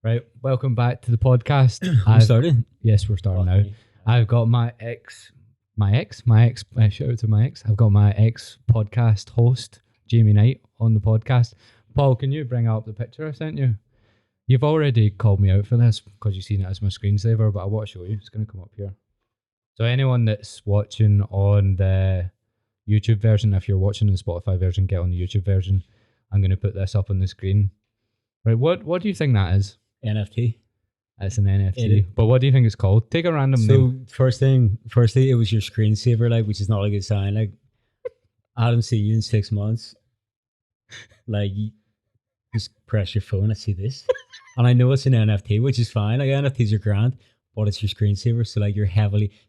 Right, welcome back to the podcast. We started. Yes, we're starting now. Okay. I've got my ex. Shout out to my ex. I've got my ex podcast host Jamie Knight on the podcast. Paul, can you bring up the picture I sent you? You've already called me out for this because you've seen it as my screensaver, but I want to show you. It's going to come up here. So anyone that's watching on the YouTube version, if you're watching the Spotify version, get on the YouTube version. I'm going to put this up on the screen. Right, what do you think that is? NFT. It's an NFT. It is. But what do you think it's called? Take a random name. So firstly, it was your screensaver, like, which is not a good sign. Like, I haven't seen you in 6 months. Like, you just press your phone. I see this, and I know it's an NFT, which is fine. Like, NFTs are grand, but it's your screensaver, so like you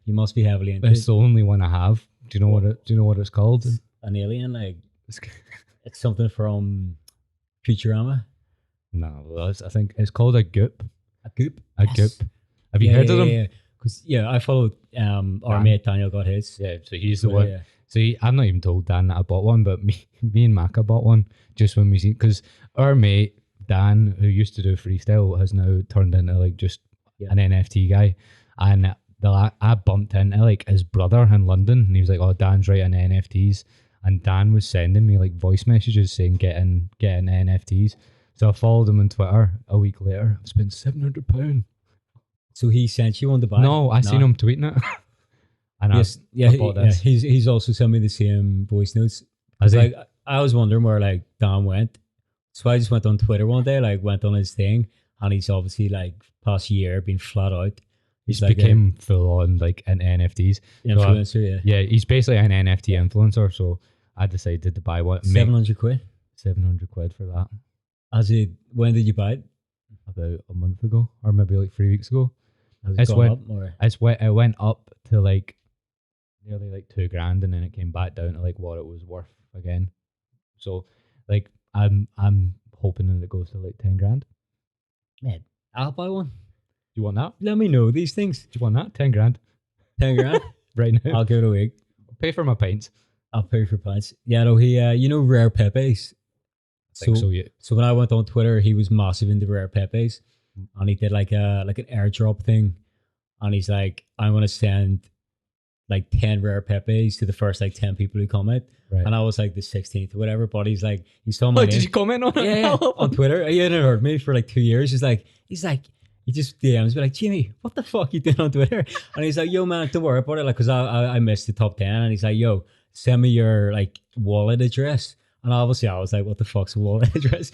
must be heavily into It's it. the only one I have. Do you know what it's called? An alien, like it's something from Futurama. No, well, I think it's called a goop. A goop. A Yes. goop. Have you heard of them? Yeah. Because I followed our mate Daniel got his. Yeah, so he's the So, one. yeah. See, I've not even told Dan that I bought one, but me and Maka bought one just when we seen, because our mate Dan, who used to do freestyle, has now turned into like just an NFT guy, and I bumped into like his brother in London, and he was like, "Oh, Dan's writing NFTs," and Dan was sending me like voice messages saying getting NFTs. So I followed him on Twitter. A week later, I've spent £700. So he sent you one to buy? No, I seen him tweeting it, and I bought this. He's also sent me the same voice notes. Has he? Like, I was wondering where like Dan went, so I just went on Twitter one day, like went on his thing, and he's obviously like past year been flat out. He's like became full on like an NFTs influencer. Yeah, he's basically an NFT influencer. So I decided to buy one. 700 quid. 700 quid for that. When did you buy it? About a month ago, or maybe like 3 weeks ago. Has it gone up or? It went up to like nearly like $2,000, and then it came back down to like what it was worth again. So like I'm hoping that it goes to like 10 grand. Man, I'll buy one. Do you want that? Let me know these things. Do you want that? 10 grand 10 grand right now. I'll give it a week. Pay for my pints. I'll pay for pints. Yeah, no, he Rare Pepes. So when I went on Twitter, he was massive into Rare Pepes, and he did like an airdrop thing, and he's like, I'm gonna send like 10 Rare Pepes to the first like 10 people who comment, Right. and I was like the 16th or whatever. But he's like, he saw my Oh, name. did you comment on it? Yeah, on Twitter. He hadn't heard me for like 2 years. He's like, he just DMs me like, Jimmy, what the fuck you doing on Twitter? And he's like, yo man, don't worry about it. Like, cause I missed the top 10, and he's like, yo, send me your like wallet address. And obviously I was like, what the fuck's a wallet address?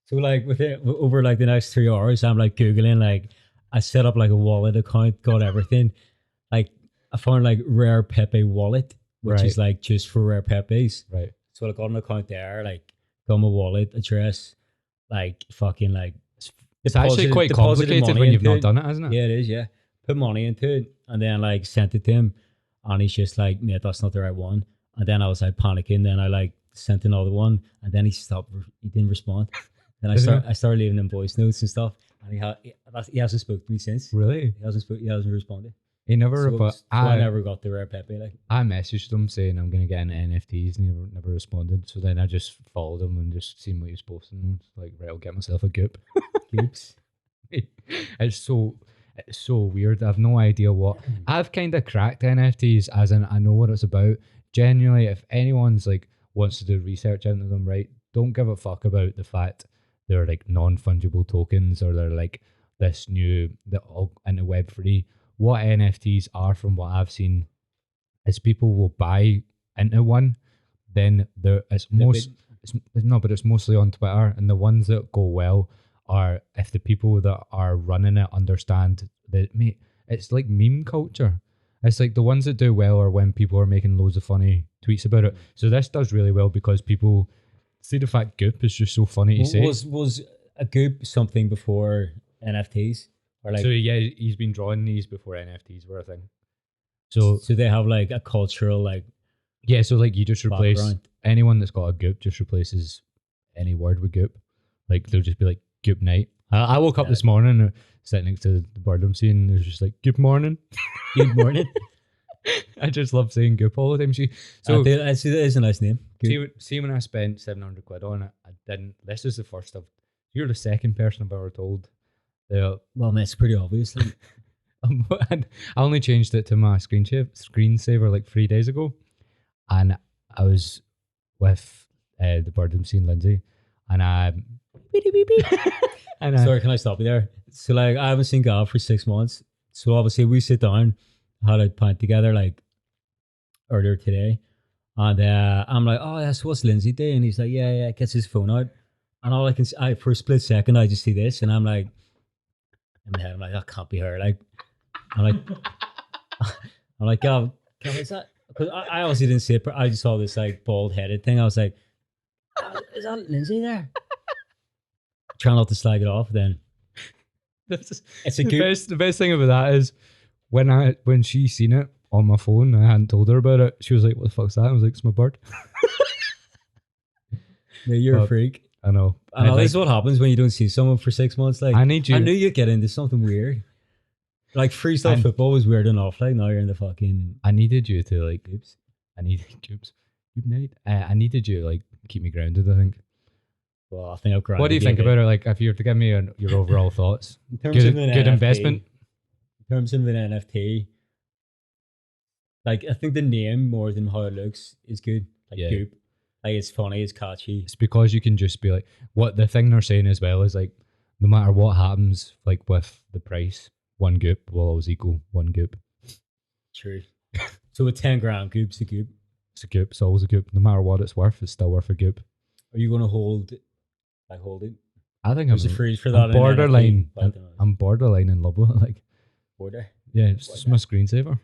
So like over like the next 3 hours, I'm like Googling, like I set up like a wallet account, got everything. Like I found like Rare Pepe wallet, which is like just for Rare Pepes. Right. So I got an account there, like got my wallet address, like fucking like It's actually quite complicated when you've not done it, hasn't it? Yeah, it is, yeah. Put money into it and then like sent it to him, and he's just like, mate, that's not the right one. And then I was like panicking, then I like sent another one, and then he didn't respond. Then I started leaving him voice notes and stuff, and he hasn't spoken to me since. Really? He hasn't responded. He never. I never got the Rare Pepe. Like, I messaged him saying I'm gonna get into NFTs, and he never responded. So then I just followed him and just seen what he was posting. And it's like, right, I'll get myself a goop. Goops. It's so weird. I've no idea what. I've kind of cracked NFTs, as in I know what it's about. Genuinely, if anyone's like wants to do research into them, right, don't give a fuck about the fact they're like non-fungible tokens, or they're like this new all into Web3. What NFTs are, from what I've seen, is people will buy into one, then it's mostly on Twitter, and the ones that go well are if the people that are running it understand that, mate, it's like meme culture. It's like the ones that do well are when people are making loads of funny tweets about it. So this does really well because people see the fact goop is just so funny to say. Was a goop something before NFTs? Or like, so yeah, he's been drawing these before NFTs were a thing. So they have like a cultural like, yeah. So like you just replace background. Anyone that's got a goop just replaces any word with goop. Like they'll just be like goop night. I woke up this morning sitting next to the bird I'm seeing. There's just like good morning. Good morning. I just love saying goop all the time. So that is a nice name. See when I spent 700 quid on it, I didn't. This is the first of. You're the second person I've ever told Yeah. Well, man, it's pretty obvious. Like, And I only changed it to my screensaver like 3 days ago, and I was with the bird I'm seeing Lindsay, and I and I, sorry, can I stop you there? So like, I haven't seen Gav for 6 months. So obviously, we sit down, had a pint together like earlier today, and I'm like, oh, that's what's Lindsay doing? And he's like, yeah, yeah. Gets his phone out, and all I can, for a split second, I just see this, and I'm like, in my head, I'm like, that can't be her. Like, I'm like, I'm like, Gav, is that? Because I obviously didn't see it, but I just saw this like bald headed thing. I was like, is that Lindsay there? Trying not to slag it off. Then it's a good. the best thing about that is when she seen it on my phone, I hadn't told her about it. She was like, "What the fuck's that?" I was like, "It's my bird." Yeah, you're a freak. I know. I know. This is what happens when you don't see someone for 6 months. Like, I need you. I knew you'd get into something weird. Like freestyle football was weird enough. Like now you're in the fucking. I needed you to like. Oops. I needed oops. Good night. I needed you to, like, keep me grounded. I think. Well, I think I've grounded. What do you think about it? Like, if you were to give me your overall thoughts, in terms of an good NFT, investment. In terms of an NFT, like I think the name more than how it looks is good. Like Yeah. Goop, like it's funny, it's catchy. It's because you can just be like, what the thing they're saying as well is like, no matter what happens, like with the price, one goop will always equal one goop. True. So with 10 grand, Goop's a Goop. It's a goop. It's always a goop. No matter what it's worth, it's still worth a goop. Are you going to hold it? I think There's a phrase for that. I'm borderline. in NFT, I'm borderline in love with it. Like, border. yeah, it's just my screensaver.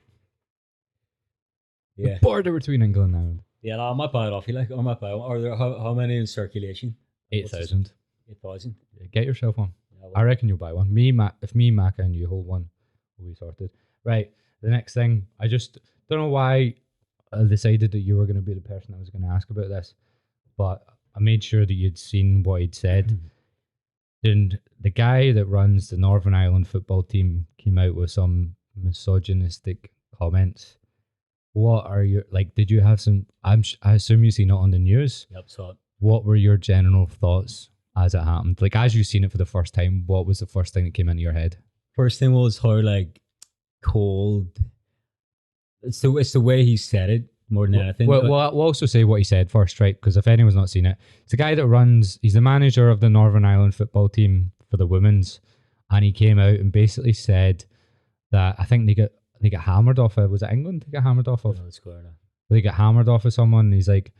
Yeah. The border between England and Ireland. Yeah, no, I might buy it off you. Like, I might buy one. Are there how many in circulation? 8,000. 8,000. Yeah, get yourself one. Yeah, I reckon you'll buy one. If me, Mac, and you hold one, we'll be sorted. Right. The next thing, I just don't know why I decided that you were going to be the person I was going to ask about this, but I made sure that you'd seen what he'd said. And the guy that runs the Northern Ireland football team came out with some misogynistic comments. What are your, like, did you have some, I assume you seen it on the news. Yep, saw it. What were your general thoughts as it happened? Like, as you seen it for the first time, what was the first thing that came into your head? First thing was how like cold. It's the way he said it more than anything. Well, we'll also say what he said first, right? Because if anyone's not seen it, it's a guy that he's the manager of the Northern Ireland football team for the women's, and he came out and basically said that I think they got hammered off of, was it England? They got hammered off of. They got hammered off of someone. And he's like,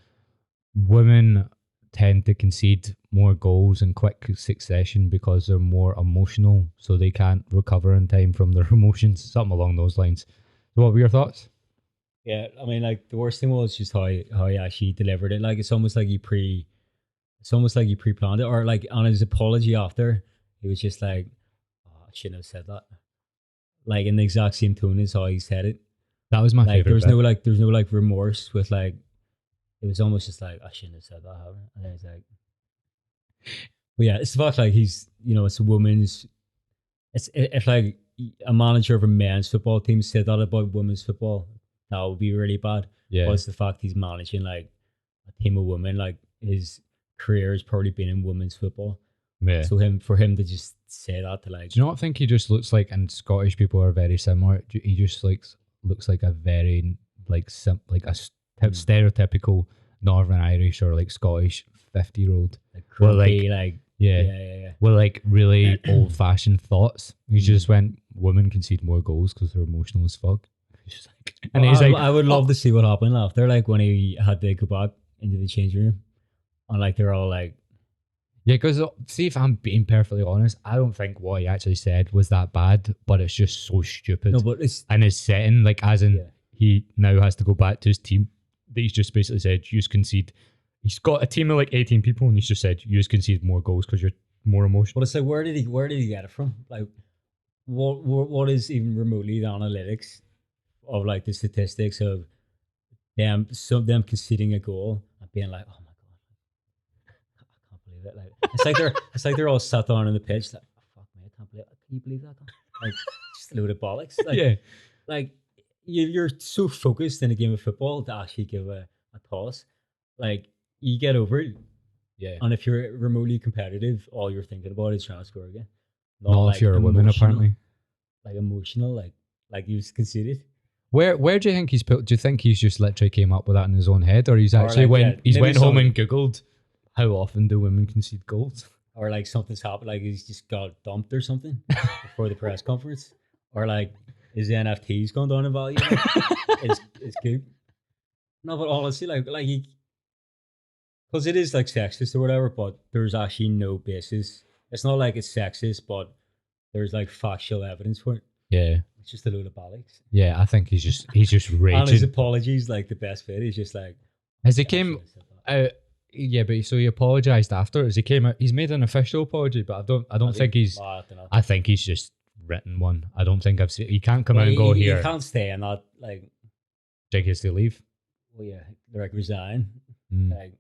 women tend to concede more goals in quick succession because they're more emotional, so they can't recover in time from their emotions. Something along those lines. So what were your thoughts? Yeah, I mean, like the worst thing was just how he actually delivered it. Like it's almost like he pre-planned it, or like on his apology after, he was just like, "Oh, I shouldn't have said that." Like in the exact same tone as how he said it. That was my favorite. There's no remorse with like. It was almost just like I shouldn't have said that. And then it's like, but yeah, it's the fact like he's it's a woman's. It's if like a manager of a men's football team said that about women's football, that would be really bad. Yeah. But it's the fact he's managing like a team of women. Like his career has probably been in women's football. Yeah. So for him to just say that to like. Do you not think he just looks like, and Scottish people are very similar. He just looks like a very stereotypical Northern Irish or like Scottish 50-year-old. Like grumpy, yeah. With like really old fashioned thoughts. He just went, women concede more goals because they're emotional as fuck. I would love to see what happened after, like when he had to go back into the changing room, and like they're all like, yeah, because see, if I'm being perfectly honest, I don't think what he actually said was that bad, but it's just so stupid. No, but it's and his setting, like as in he now has to go back to his team. That he's just basically said, you concede. He's got a team of like 18 people, and he's just said, you concede more goals because you're more emotional. But it's like, where did he get it from? Like, what is even remotely the analytics of like the statistics of them conceding a goal and being like, oh my god, I can't believe it. Like it's like they're all sat down on the pitch like, oh, fuck me, I can't believe it. Can you believe that? Like just a load of bollocks. Like, yeah. Like you're so focused in a game of football to actually give a toss. Like you get over it. Yeah. And if you're remotely competitive, all you're thinking about is trying to score again. Not if you're a woman, apparently. Like emotional, like he was conceited. Where do you think he's put? Do you think he's just literally came up with that in his own head, or he's Or actually like, he's maybe went home something- and googled how often do women concede goals? Or like something's happened, like he's just got dumped or something before the press conference, or like his NFT's gone down in value. It's good. No, but honestly, like he, because it is like sexist or whatever, but there's actually no basis. It's not like it's sexist, but there's like factual evidence for it. Yeah, It's just a load of bollocks. yeah. I think he's just And his raging. apologies, like the best bit. He's just like, As he "Yeah, I came shouldn't have said that." out, yeah, but so he apologized after as he came out. He's made an official apology, but I don't think he's. I don't know. I think he's just written one. I don't think I've seen. He can't come Well, out and go he here. can't stay and not like, Jake has to leave. well, yeah, like resign, Mm.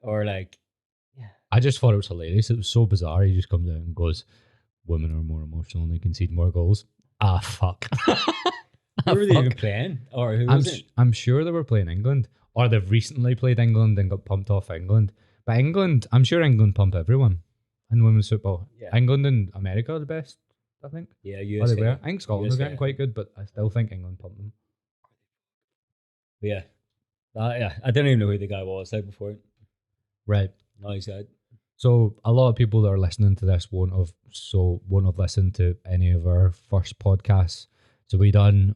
or like, yeah. I just thought it was hilarious. It was so bizarre. He just comes out and goes, "Women are more emotional and they concede more goals." Ah, fuck. Who were they even Fuck. playing? Or who was it? I'm sure they were playing England, or they've recently played England and got pumped off England. But England, I'm sure England pump everyone in women's football. Yeah. England and America are the best, I think. Yeah, Or USA. they were. I think Scotland are USA. getting quite good, but I still think England pumped them. Yeah. Yeah, I didn't even know who the guy was like before. Right. No, he's out. So a lot of people that are listening to this won't have listened to any of our first podcasts. So we done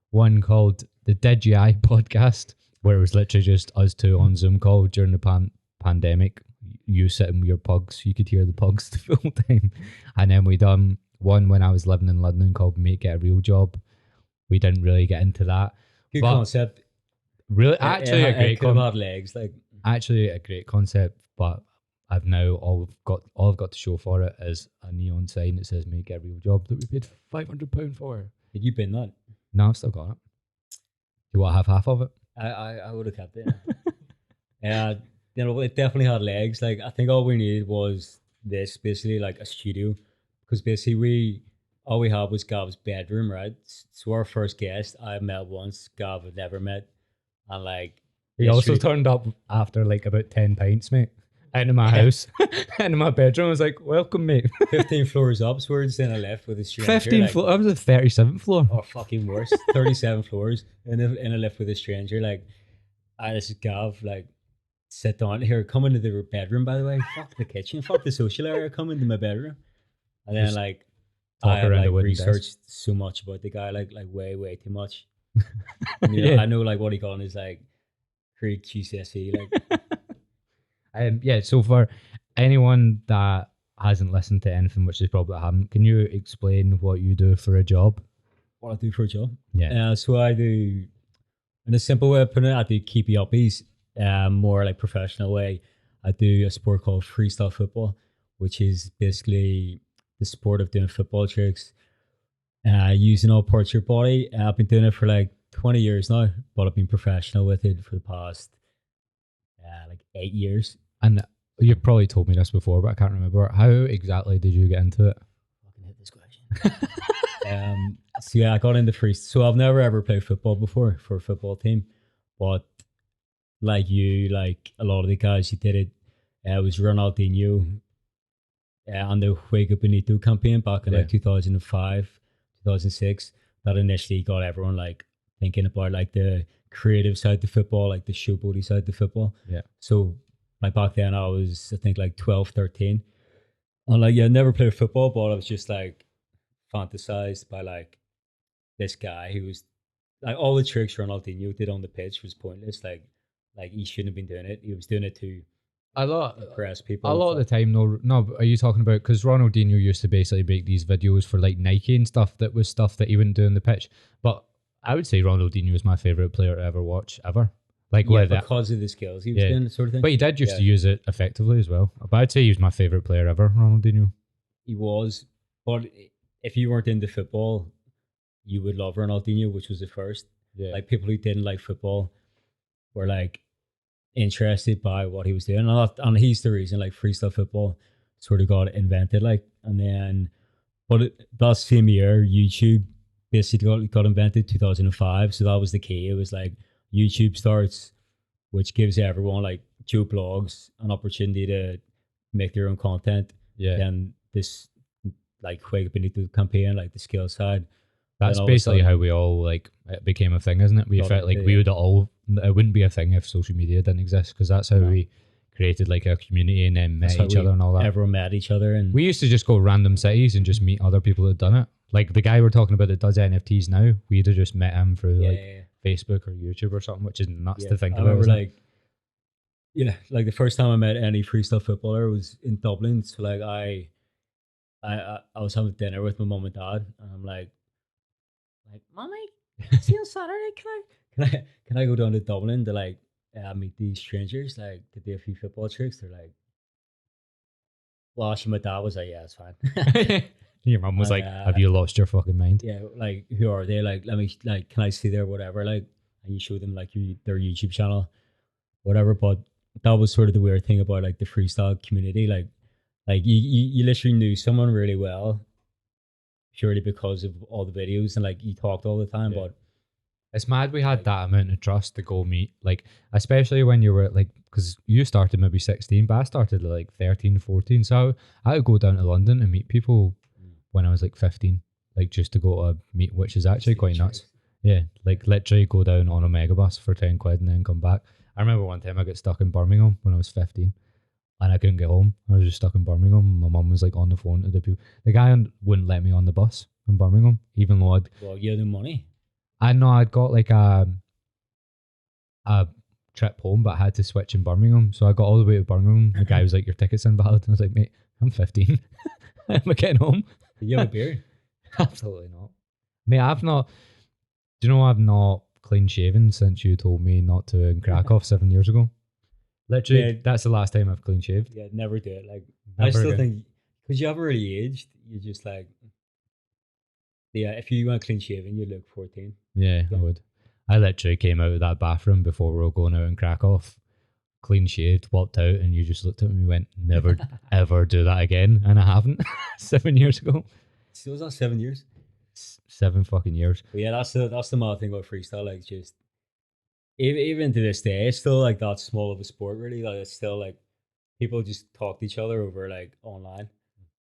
one called the Did You I podcast, where it was literally just us two on Zoom call during the pandemic. You sitting with your pugs, you could hear the pugs the full time. And then we done one when I was living in London called Make It a Real Job. We didn't really get into that. Good But concept. Really, actually a great could have concept. had legs. Like, Actually a great concept, but I've now all I've got to show for it is a neon sign that says "Make It a Real Job" that we paid £500 for. did you bin that? No, I've still got it. Do you want to have half of it? I would have kept it. Yeah, you know, it definitely had legs. Like, I think all we needed was this, basically like a studio, because basically all we had was Gav's bedroom, right? So our first guest I met once, Gav had never met, and like He also literally- turned up after like about 10 pints, mate, into my house, into my bedroom. I was like, "Welcome, mate." 15 floors upwards, then I left with a stranger. 15 like, floor. I was at the 37th floor. or fucking worse, 37 floors in a lift with a stranger. Like, this is Gav, like, sit down here, come into the bedroom, by the way. Fuck the kitchen, fuck the social area, come into my bedroom. And then, Just like, talk I had, around like, the wooden desk. researched so much about the guy, like way too much. You know, Yeah. I know, like, what he got on his, like, Greek GCSE, like, Yeah, so for anyone that hasn't listened to anything, which is probably haven't, can you explain what you do for a job? what I do for a job. Yeah. So I do, in a simple way of putting it, I do keepy uppies, more like professional way. I do a sport called freestyle football, which is basically the sport of doing football tricks, using all parts of your body. I've been doing it for like 20 years now, but I've been professional with it for the past like 8 years. And you've probably told me this before, but I can't remember. How exactly did you get into it? Fucking hit this question. So yeah, I got into freestyle. So I've never ever played football before for a football team, but like you, like a lot of the guys who did it, it was Ronaldinho on the Juega Bonito campaign back in like 2005, 2006. That initially got everyone like thinking about like the creative side of football, like the showboaty side of football. Yeah. So like back then I was, I think, like 12, 13. And like, yeah, I never played football, but I was just like fantasized by like this guy who was like, all the tricks Ronaldinho did on the pitch was pointless. Like he shouldn't have been doing it. He was doing it to A lot. impress people. A lot of the time, though. No, but are you talking about, because Ronaldinho used to basically make these videos for like Nike and stuff that was stuff that he wouldn't do on the pitch. But I would say Ronaldinho is my favorite player to ever watch ever. Like Yeah, with it. because of the skills he was doing, sort of thing. But he did used Yeah. to use it effectively as well. But I'd say he was my favorite player ever, Ronaldinho. He was, but if you weren't into football, you would love Ronaldinho, which was the first. Yeah. Like people who didn't like football were like interested by what he was doing, and he's the reason like freestyle football sort of got invented. Like, and then, but that same year, YouTube basically got invented, 2005. So that was the key. It was like YouTube starts, which gives everyone like Joe blogs an opportunity to make their own content. Yeah. Then this like quick beneath the campaign, like the skill side. That's Then all of a basically sudden, how we all like it became a thing, isn't it? We got felt like into we it. would all it wouldn't be a thing if social media didn't exist, because that's how No. we created like a community and then That's met how each other and all that. everyone met each other, and We used to just go random cities and just meet other people that had done it. Like the guy we're talking about that does NFTs now, we'd have just met him through yeah, like yeah, Facebook or YouTube or something, which is nuts yeah. to think I about. remember Isn't it? like, yeah, like the first time I met any freestyle footballer was in Dublin. So like I was having dinner with my mom and dad, and I'm like, mommy, see you on Saturday. Can I go down to Dublin to like meet these strangers, like to do a few football tricks? They're like, well, actually, my dad was like, yeah, it's fine. Your mum was And, like, "Have you lost your fucking mind?" Yeah, like who are they? Like, let me like, can I see their whatever? Like, and you show them like their YouTube channel, whatever. But that was sort of the weird thing about like the freestyle community. Like you literally knew someone really well purely because of all the videos and like you talked all the time. Yeah. But It's mad we had that amount of trust to go meet, like, especially when you were like, because you started maybe 16, but I started at like 13, 14. So I would go down to London and meet people when I was like 15, like just to go to a meet, which is actually quite nuts. Yeah, like literally go down on a megabus for 10 quid and then come back. I remember one time I got stuck in Birmingham when I was 15 and I couldn't get home. I was just stuck in Birmingham. My mum was like on the phone to the people. The guy wouldn't let me on the bus in Birmingham, even though well, you had the money. I know I'd got like a trip home, but I had to switch in Birmingham. So I got all the way to Birmingham. The guy was like, "Your ticket's invalid." I was like, "Mate, I'm 15. How am I getting home?" Did you have a beer? Absolutely not. Mate, I've not. Do you know I've not clean shaven since you told me not to in Krakow 7 years ago? Literally, Yeah. that's the last time I've clean shaved. Yeah, never do it. Like I Never still again. think because you haven't really aged, you're just like, yeah. If you went clean shaven, you'd look 14. Yeah, I would. I literally came out of that bathroom before we were going out in Krakow, clean shaved, walked out, and you just looked at me and went, "Never ever do that again." And I haven't. 7 years ago. So was that 7 years? 7 fucking years. But yeah, that's the mad thing about freestyle. Like just even to this day, it's still like that small of a sport. Really, like it's still like people just talk to each other over like online,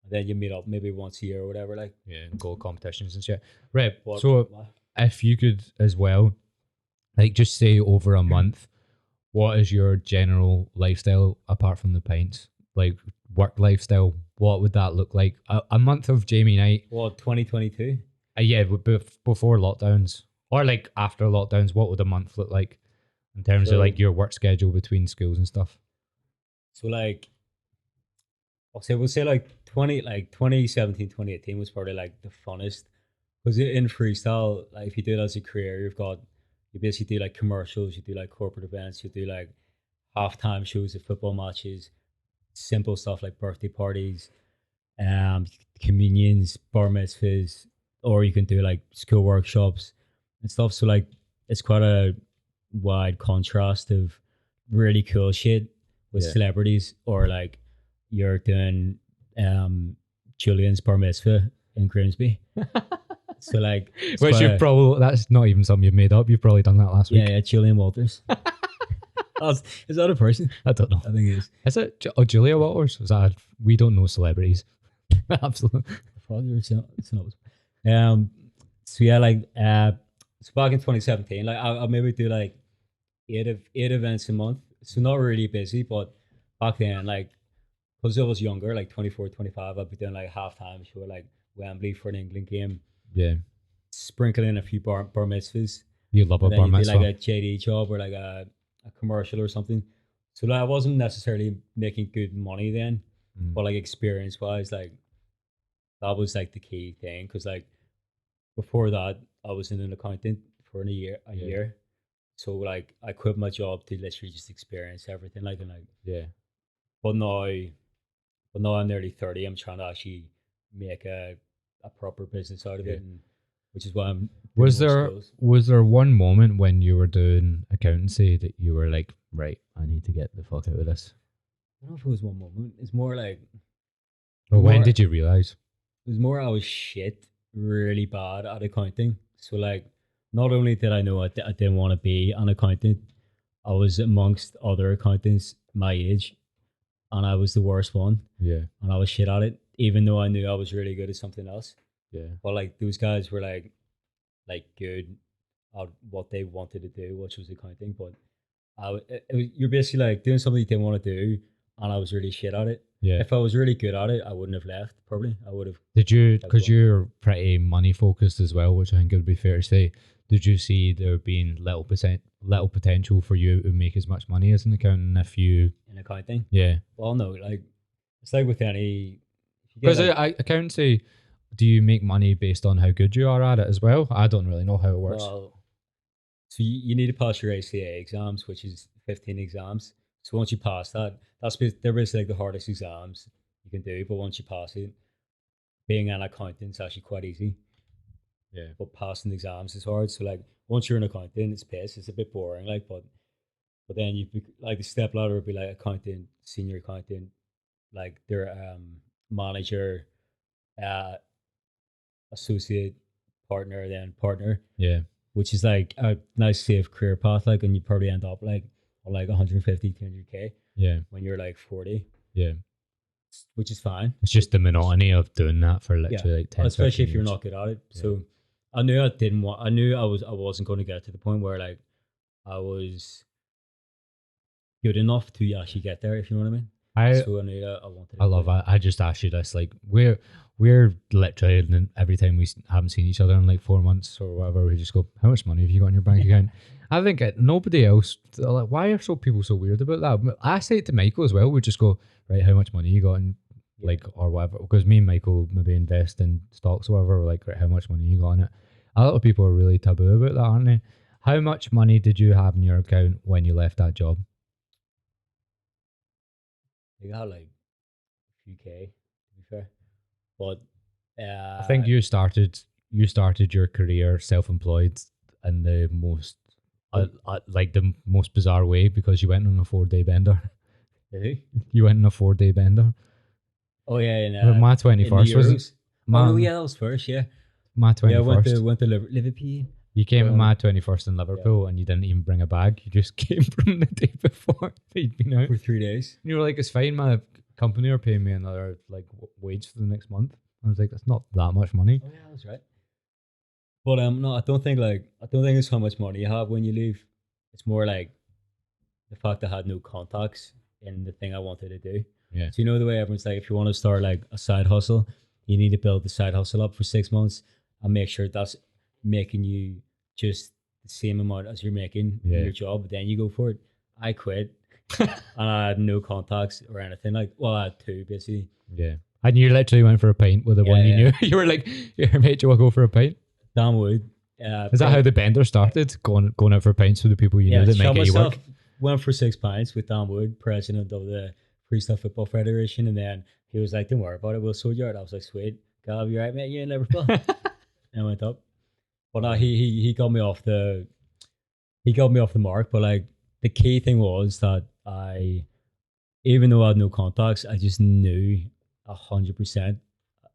and then you meet up maybe once a year or whatever. Like Yeah, and go competitions and shit. Right. what? So if you could as well, like just say over a month, what is your general lifestyle apart from the pints? Like work lifestyle, what would that look like? A month of Jamie night. What 2022? Yeah, before lockdowns or like after lockdowns, what would a month look like in terms of So- like your work schedule between schools and stuff? So like, we'll say like 2017, 2018 was probably like the funnest because in freestyle, like if you do it as a career, you basically do like commercials, you do like corporate events, you do like halftime shows at football matches, simple stuff like birthday parties, communions, bar mitzvahs, or you can do like school workshops and stuff. So like it's quite a wide contrast of really cool shit with Yeah. celebrities, or like you're doing Julian's bar mitzvah in Grimsby. So like it's Which quite you've probably, that's not even something you've made up. You've probably done that last week. yeah, Julian Walters. Is that a person? I don't know. I think it is. Is it Julia Waters? Was that we don't know celebrities? Absolutely. Fuck, you're synopsis. So yeah, like so back in 2017, like I'll maybe do like eight events a month. So not really busy, but back then, like because I was younger, like 24, 25, I'd be doing like halftime show at like Wembley for an England game, Yeah. sprinkling in a few bar mitzvahs. You love a And then bar you do mitzvah. like a JD job or like a commercial or something. So like, I wasn't necessarily making good money then, Mm. but like experience wise, like that was like the key thing. Because like before that, I was in an accountant for a year. Yeah. So like I quit my job to literally just experience everything. Like and like, Yeah. but now I'm nearly 30. I'm trying to actually make a proper business out of Yeah. it, and which is why I'm. Was doing more there skills. was there one moment when you were doing accountancy that you were like, right, I need to get the fuck out of this? I don't know if it was one moment. It's more like Or when More- did you realize? it was more I was shit, really bad at accounting. So like, not only did I know I didn't want to be an accountant, I was amongst other accountants my age, and I was the worst one, Yeah. and I was shit at it. even though I knew I was really good at something else. Yeah. But like those guys were like good at what they wanted to do, which was accounting. But you're basically like doing something you didn't want to do, and I was really shit at it. Yeah. If I was really good at it, I wouldn't have left. Probably, I would have. Did you, kept because going. you're pretty money focused as well, which I think it would be fair to say, did you see there being little potential for you to make as much money as an accountant if you, In accounting? yeah. Well, no, like it's like with any. If you get Because like, accountancy, do you make money based on how good you are at it as well? I don't really know how it works. well, so you need to pass your ACA exams, which is 15 exams. So once you pass that, they're basically like the hardest exams you can do. But once you pass it, being an accountant is actually quite easy. Yeah. But passing the exams is hard. So like once you're an accountant, it's piss. It's a bit boring. Like, but then like the step ladder would be like accountant, senior accountant, like their manager, uh, associate, partner, then partner, Yeah. which is like a nice safe career path. Like, and you probably end up like on like 150, 200K Yeah. when you're like 40, Yeah. which is fine. It's just the monotony of doing that for Yeah, literally like 10, especially 15 if you're years. not good at it. Yeah. So I knew I didn't want. I knew I wasn't going to get to the point where like I was good enough to actually get there. If you know what I mean. So I knew I wanted. I love it. I just asked you this. Like, we're literally, and every time we haven't seen each other in like 4 months or whatever, we just go, how much money have you got in your bank account? I think nobody else, like, why are people so weird about that? I say it to Michael as well. We just go, right, how much money you got in, like, or whatever. Because me and Michael maybe invest in stocks or whatever. We're like, right, how much money you got in it? A lot of people are really taboo about that, aren't they? How much money did you have in your account when you left that job? You got like a few K, to be fair. But I think you started your career self-employed in the most like the most bizarre way, because you went on a 4-day bender. Really? You went on a 4-day bender. Oh yeah, in, Well, my 21st was oh yeah, that was first. Yeah, my yeah. I 21st. went to Liverpool. You came at Well, my 21st in Liverpool and you didn't even bring a bag. You just came from the day before you'd been out. for 3 days. And you were like, it's fine, my company are paying me another like wage for the next month. I was like, that's not that much money. Oh yeah, that's right. But no, I don't think it's how much money you have when you leave. It's more like the fact I had no contacts in the thing I wanted to do. Yeah. So you know the way everyone's like, if you want to start like a side hustle, you need to build the side hustle up for 6 months and make sure that's making you just the same amount as you're making in your job. Then you go for it. I quit and I had no contacts or anything. Like, well, I had two basically. Yeah. And you literally went for a pint with the one you knew. You were like, here, mate, do you want to go for a pint? Damn wood. Is that how the bender started? Going out for pints with the people you knew that make it work? Went for 6 pints with Dan Wood, president of the Freestyle Football Federation, and then he was like, "Don't worry about it, we'll sort you out." I was like, "Sweet, Gav, you right, mate? You in Liverpool?" And I went up, but no, he got me off the mark. But like the key thing was that even though I had no contacts, I just knew 100% that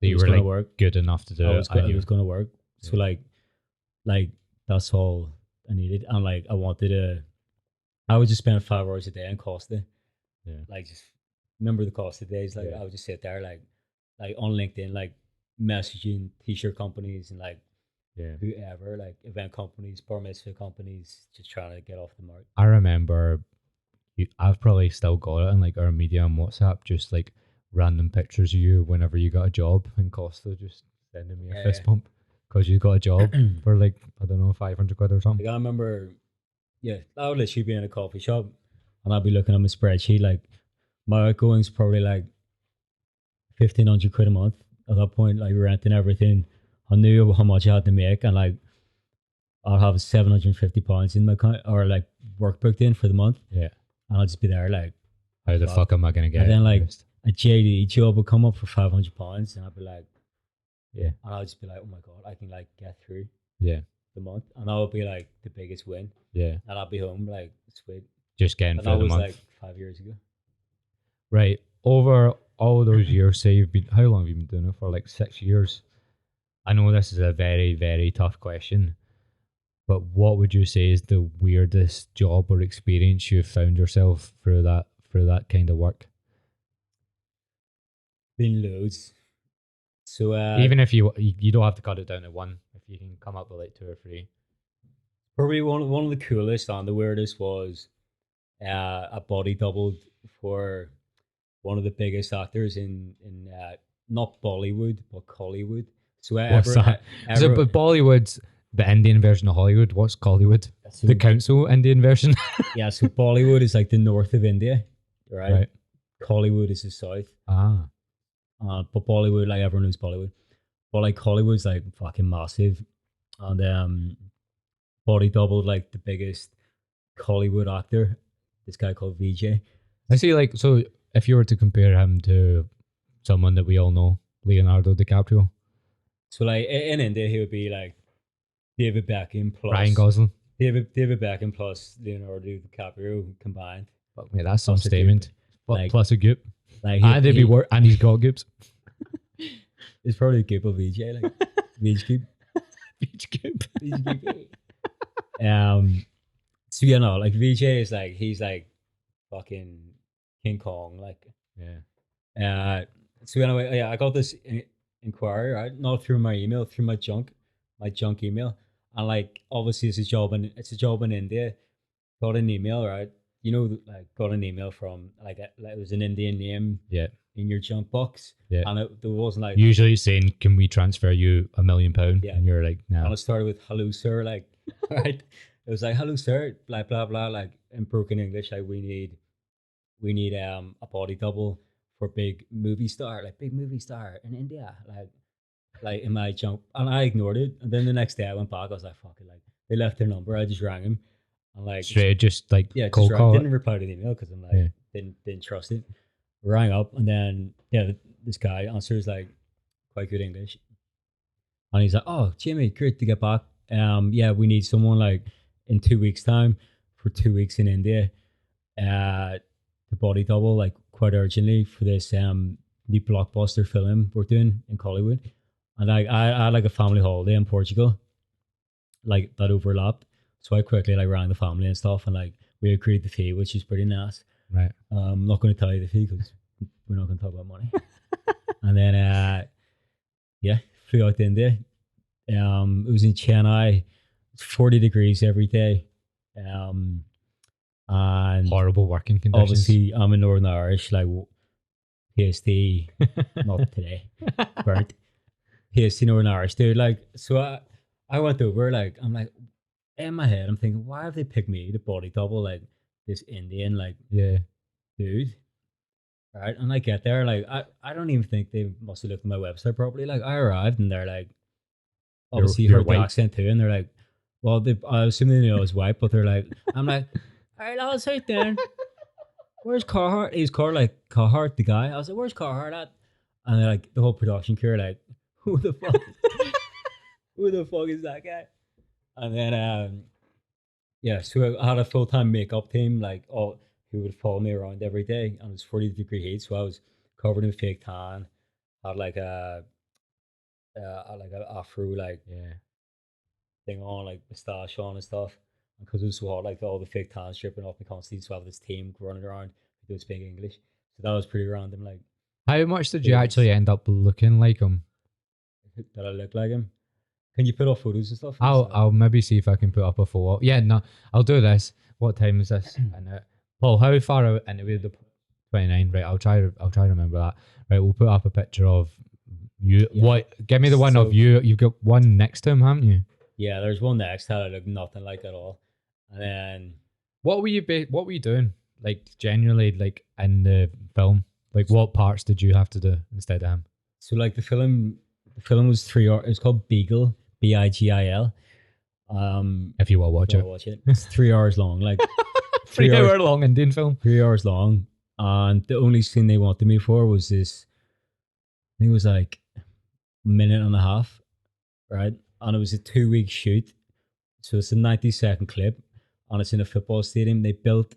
you were like work. Good enough to do it. It was going to work. So like that's all I needed, and like I would just spend 5 hours a day on Costa. Yeah. Like, just remember the Costa days. Like, I would just sit there, like on LinkedIn, like messaging t-shirt companies and like whoever, like event companies, bar mitzvah companies, just trying to get off the mark. I remember, I've probably still got it in like our media on WhatsApp, just like random pictures of you whenever you got a job in Costa, just sending me a fist bump because you got a job for like, I don't know, 500 quid or something. Like, I remember, I would literally be in a coffee shop and I'd be looking at my spreadsheet, like my outgoings probably like 1,500 quid a month at that point, like rent and everything. I knew how much I had to make, and like I'd have £750 in my account, or like work booked in for the month. Yeah. And I'd just be there like, how the fuck am I going to get it? And then like a JD job would come up for £500 and I'd be like, yeah. And I'd just be like, oh my God, I can like get through the month. And that would be like the biggest win. Yeah. And I'd be home like, sweet. Just getting through the month. That was like 5 years ago. Right. Over all those years, say how long have you been doing it for? Like 6 years. I know this is a very, very tough question, but what would you say is the weirdest job or experience you've found yourself through that kind of work? Been loads. So Even if you don't have to cut it down to one, if you can come up with like 2 or 3. probably one of the coolest and the weirdest was a body doubled for one of the biggest actors in not Bollywood but Collywood. So What's that? So, but Bollywood's the Indian version of Hollywood. What's Collywood? so, The council Indian version. yeah, so Bollywood is like the north of India, right? Right. Collywood is the south. Ah. But Bollywood, like everyone knows Bollywood, but like Hollywood's like fucking massive, and body doubled like the biggest Hollywood actor, this guy called Vijay. I see. Like, so if you were to compare him to someone that we all know, Leonardo DiCaprio, So like in India, he would be like David Beckham plus Ryan Gosling. David Beckham plus Leonardo DiCaprio combined. Fuck me, that's some Plus a statement. Like- Plus a goop. Like And they'd be and he's got goops. It's probably a goop of Vijay, like Vijay goop. Beach goop. So you know, like Vijay is like he's like fucking King Kong, like. Yeah. So anyway, yeah, I got this inquiry, right? Not through my email, through my junk email, and like obviously it's a job in India. Got an email, right? You know, like got an email from like it was an Indian name Yeah. in your junk box, Yeah. and there wasn't like. Usually it's saying, can we transfer you £1 million? Yeah. And you're like, no. And it started with hello sir, like right. It was like hello sir, blah blah blah, like in broken English, like we need a body double for big movie star in India, like in my junk, and I ignored it. And then the next day I went back, I was like, fuck it, like they left their number, I just rang him, and like Straight, just like yeah, cold just call. didn't reply to the email because I'm like didn't trust it. Rang up, and then this guy answers like quite good English, and he's like, "Oh, Jimmy, great to get back. Yeah, we need someone like in 2 weeks' time for 2 weeks in India, the body double like quite urgently for this new blockbuster film we're doing in Collywood." And I had like a family holiday in Portugal, like that overlapped. So I quickly like rang the family and stuff, and like we agreed the fee, which is pretty nice. Right. I'm not going to tell you the fee because we're not going to talk about money. And then yeah, flew out to India. It was in Chennai. It's 40 degrees every day. And Horrible working conditions. obviously I'm in Northern Irish, like PST, not today, burnt. PST Northern Irish, dude. Like, so I went over, like, I'm like, in my head, I'm thinking, why have they picked me to body double, like, this Indian, like, Yeah. dude? Right? And I get there, like, I don't even think they must have looked at my website properly. Like, I arrived and they're like, obviously you're heard the white. accent too, and they're like, well, I assume they knew I was white, but they're like, I'm like, all right, lads, out there. Where's Carhartt? He's Carhartt, the guy. I was like, where's Carhartt at? And they're like, the whole production crew are like, who the fuck? Who the fuck is that guy? And then, yeah, so I had a full-time makeup team, like, who would follow me around every day. And it was 40-degree heat, so I was covered in fake tan. Had like a afro, like, Yeah. thing on, like moustache on and stuff. And because it was so hot, like all the fake tan stripping off me constantly, so I have this team running around who does speak English. So that was pretty random. Like, How much did you Yes. actually end up looking like him? did I look like him? Can you put off photos and stuff? I'll maybe see if I can put up a photo. Yeah, no, I'll do this. What time is this? Paul, how far out into the 29? Right, I'll try to remember that. Right, we'll put up a picture of you. Yeah. What? Give me the one So- of you. You've got one next to him, haven't you? Yeah, there's one next that I look nothing like at all. And then What were you? What were you doing? Like generally, like in the film, like what parts did you have to do instead of him? so like the film was 3 hours. It's called Beagle, BIGIL. If you will watch it, Watch it. It's 3 hours long. Like 3 3 hours. hour long Indian film. 3 hours long, and the only scene they wanted me for was this. I think it was like a minute and a half, right? And it was a 2-week shoot, so it's a 90-second clip, and it's in a football stadium. They built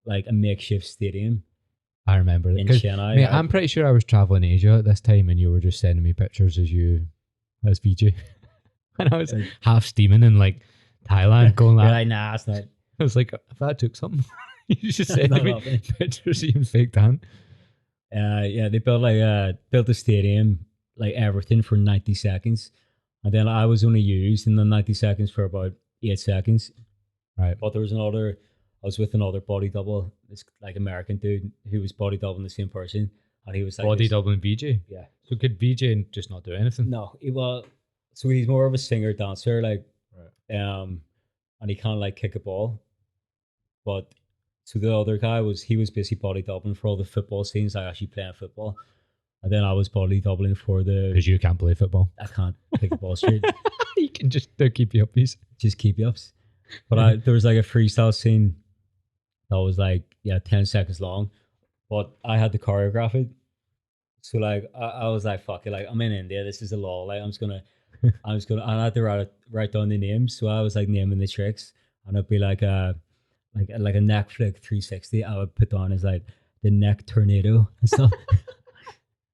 like a makeshift stadium I remember it. in 'Cause, Chennai. mate, right? I'm pretty sure I was traveling Asia at this time, and you were just sending me pictures as VJ, and I was Like- half steaming in like Thailand, going You're like, like, nah, it's not. I was like, if I took something, you just Not sending me happening. pictures of you in fake tan. Yeah, they built a stadium like everything for 90 seconds. And then I was only used in the 90 seconds for about 8 seconds. Right. But there was another, I was with another body double, this like American dude who was body doubling the same person. And he was like, Body doubling VJ. yeah. So could VJ just not do anything? No, so he's more of a singer dancer, like, Right. and he can't like kick a ball. But so the other guy he was basically body doubling for all the football scenes, like actually playing football. And then I was body doubling for Because you can't play football. I can't kick the ball straight. You can just keep you uppies. Just keep you ups. But there was like a freestyle scene that was like 10 seconds long, but I had to choreograph it. So like I was like, fuck it, like I'm in India, this is a law, like and I had to write down the names. So I was like naming the tricks, and it'd be like a neck flick 360. I would put on as like the neck tornado and stuff.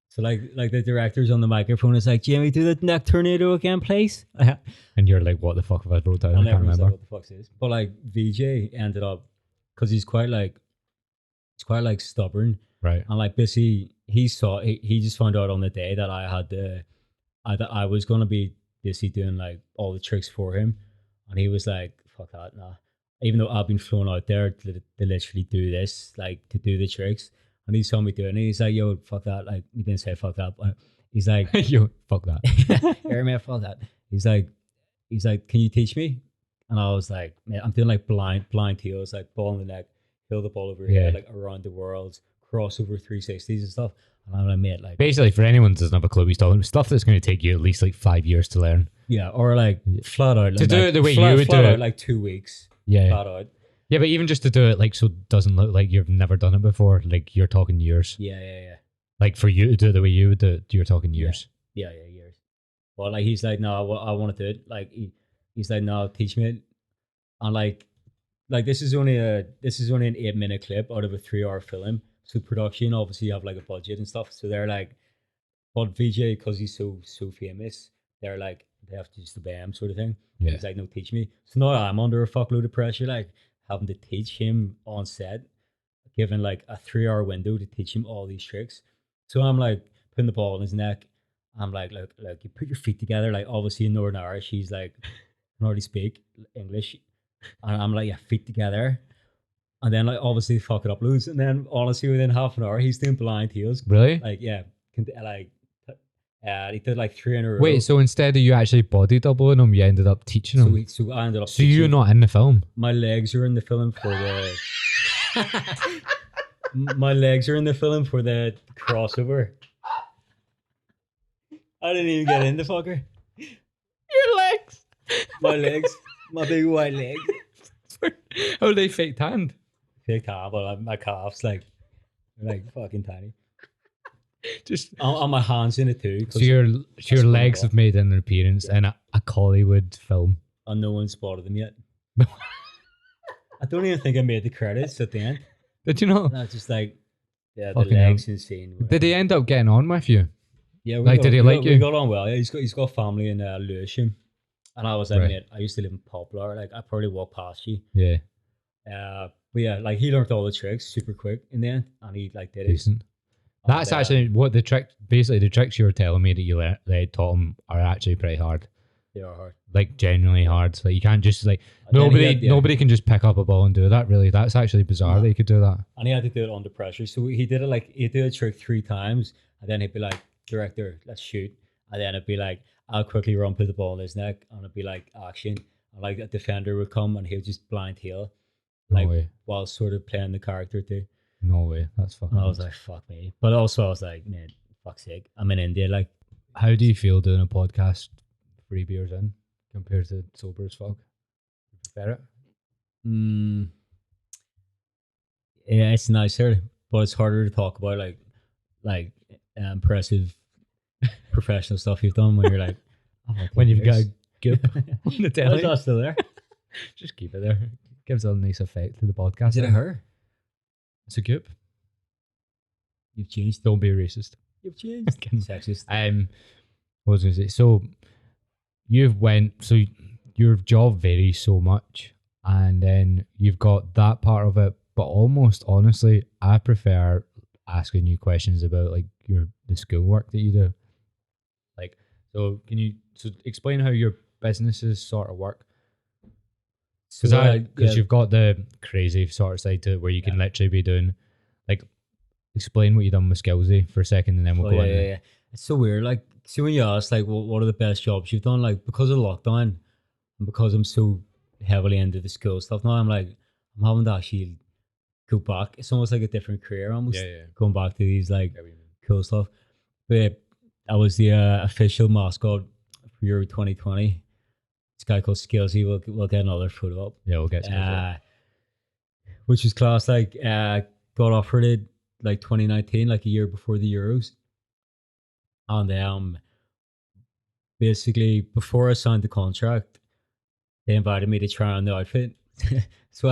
So like the director's on the microphone is like, Jamie, do the neck tornado again, please. And you're like, what the fuck have I wrote down? And I can't everyone's remember. like, what the fuck is this? But like VJ ended up, because he's quite like stubborn, Right. and like basically he just found out on the day that I was gonna be basically doing like all the tricks for him, and he was like, fuck that, nah. Even though I've been flown out there to literally do this, like to do the tricks, and he saw me doing it, he's like, yo, fuck that. Like, he didn't say fuck that, but he's like, Yo, fuck that. hear me, fuck that. He's like, can you teach me? And I was like, man, I'm doing like blind heels, like ball in the neck, heel the ball over your head, like around the world, crossover 360s and stuff. And I'm like, mate, like, basically, for anyone who doesn't have a clue, he's talking about stuff that's going to take you at least like 5 years to learn. yeah, or like flat out, To do like, it the way you would do it. like 2 weeks, Yeah. flat out. Yeah, but even just to do it like so it doesn't look like you've never done it before, like you're talking years. Yeah. Like for you to do it the way you would do it, you're talking years. Yeah, years. But like he's like, no, I want to do it. Like he's like, no, teach me it. And like this is only an 8-minute clip out of a 3-hour film. So production, obviously, you have like a budget and stuff. So they're like, but VJ, because he's so famous, they're like, they have to just obey him, sort of thing. Yeah. He's like, no, teach me. So now I'm under a fuckload of pressure, like having to teach him on set, given like a 3-hour window to teach him all these tricks. So I'm like putting the ball in his neck. I'm like, look, you put your feet together. Like obviously in Northern Irish, he's like, can already speak English. And I'm like, yeah, feet together. And then like obviously fuck it up loads. And then honestly within half an hour, he's doing blind heels. Really? Like, yeah. Like, he did like 3 in a row. Wait, so instead of you actually body doubling him, you ended up teaching him? So I ended up So you're not in the film? My legs are in the film for the... My legs are in the film for the crossover. I didn't even get in the fucker. Your legs! My legs. My big white legs. How are they fake tanned? Fake calf, but my calves like fucking tiny. Just on my hands in it too. so your legs have made an appearance in a Hollywood film. And no one spotted them yet. I don't even think I made the credits at the end. Did you know? That's just like, yeah, Fucking the legs insane. Did he end up getting on with you? Yeah, did he like you? We got on well. Yeah, he's got family in Lewisham, and I was like, Right. mate, I used to live in Poplar. Like, I probably walk past you. Yeah, But yeah, like he learned all the tricks super quick in the end, and he like did it. decent. That's actually what the trick. Basically, the tricks you were telling me that you taught him are actually pretty hard. They are hard. Like genuinely hard. Like you can't just like And then nobody can just pick up a ball and do that. Really, that's actually bizarre that you could do that. And he had to do it under pressure. So he did it like he'd do a trick 3 times, and then he'd be like, "Director, let's shoot." And then it'd be like, "I'll quickly run, put the ball in his neck," and it'd be like action. And like a defender would come, and he would just blind heel, like No way. while sort of playing the character too. No way. That's fucking. And I was like, "Fuck me!" But also I was like, "Man, fuck's sake, I'm in India." Like, how do you feel doing a podcast 3 beers in compared to sober as fuck? You prefer it? Yeah, it's nicer, but it's harder to talk about like impressive professional stuff you've done when you're like, When you've got a goop on the Is telly. that still there? Just keep it there. Gives a nice effect to the podcast. Did it hurt? It's a goop. You've changed. Don't be racist. You've changed. Sexist. What was I going to say? So your job varies so much, and then you've got that part of it, but almost honestly, I prefer asking you questions about like the schoolwork that you do. So can you explain how your businesses sort of work? So Because you've got the crazy sort of side to it where you can literally be doing, like, explain what you done with Skillsy for a second, and then we'll go on. yeah. It's so weird. Like, see when you ask, like, what are the best jobs you've done? Like, because of lockdown, and because I'm so heavily into the school stuff now, I'm like, I'm having to actually go back. It's almost like a different career, almost going back to these like cool stuff. But I was the official mascot for Euro 2020. This guy called Skillsy. We'll get another photo up. Yeah, we'll get Skillsy. Which was class. Like, got offered it like 2019, like a year before the Euros. And basically, before I signed the contract, they invited me to try on the outfit. So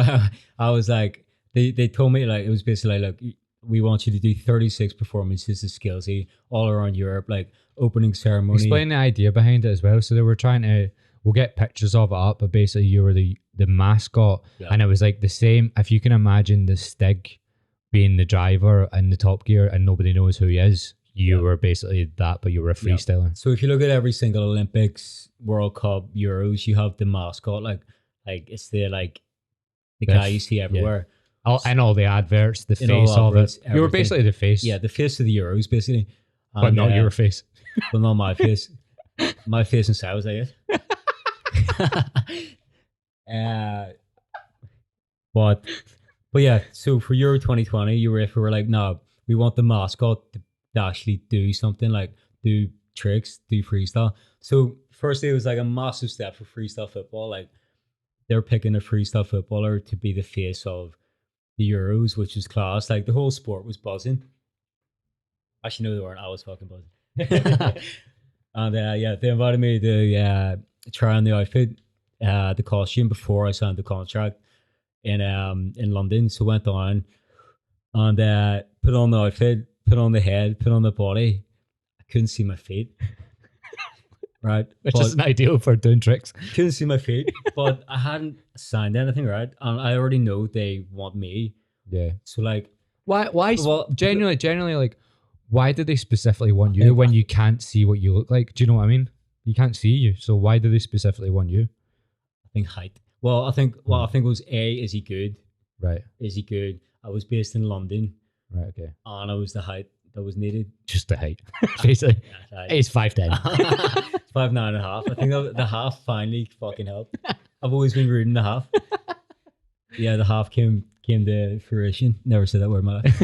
I was like, they told me, like, it was basically like, look, we want you to do 36 performances of Skillsy all around Europe, like opening ceremony. Explain the idea behind it as well. So they were trying to, we'll get pictures of it up, but basically you were the mascot, and it was like the same, if you can imagine the Stig being the driver in the Top Gear and nobody knows who he is, you were basically that, but you were a freestyler. So if you look at every single Olympics, World Cup, Euros, you have the mascot, like it's the guy you see everywhere. And all the adverts, the face of it. You were basically the face. Yeah, the face of the Euros, basically. But not your face. But not my face. My face inside was like it. But yeah, so for Euro 2020, we were like, no, we want the mascot to actually do something, like do tricks, do freestyle. So firstly, it was like a massive step for freestyle football. Like, they're picking a freestyle footballer to be the face of the Euros, which is class. Like, the whole sport was buzzing. Actually, no, they weren't. I was fucking buzzing. And they invited me to try on the outfit, the costume, before I signed the contract in London. So went on and put on the outfit, put on the head, put on the body. I couldn't see my feet. Right, which is an ideal for doing tricks. Couldn't see my feet, but I hadn't signed anything, right? And I already know they want me. Yeah. So like, why? Well, generally, like, why did they specifically want you when you can't see what you look like? Do you know what I mean? You can't see you, so why do they specifically want you? I think height. Well, I think it was is he good? Right. Is he good? I was based in London. Right. Okay. And I was the height that was needed. Just the height, basically. It's 5'10". 5'9.5". I think the half finally fucking helped. I've always been rooting the half. Yeah, the half came to fruition. Never said that word in my life.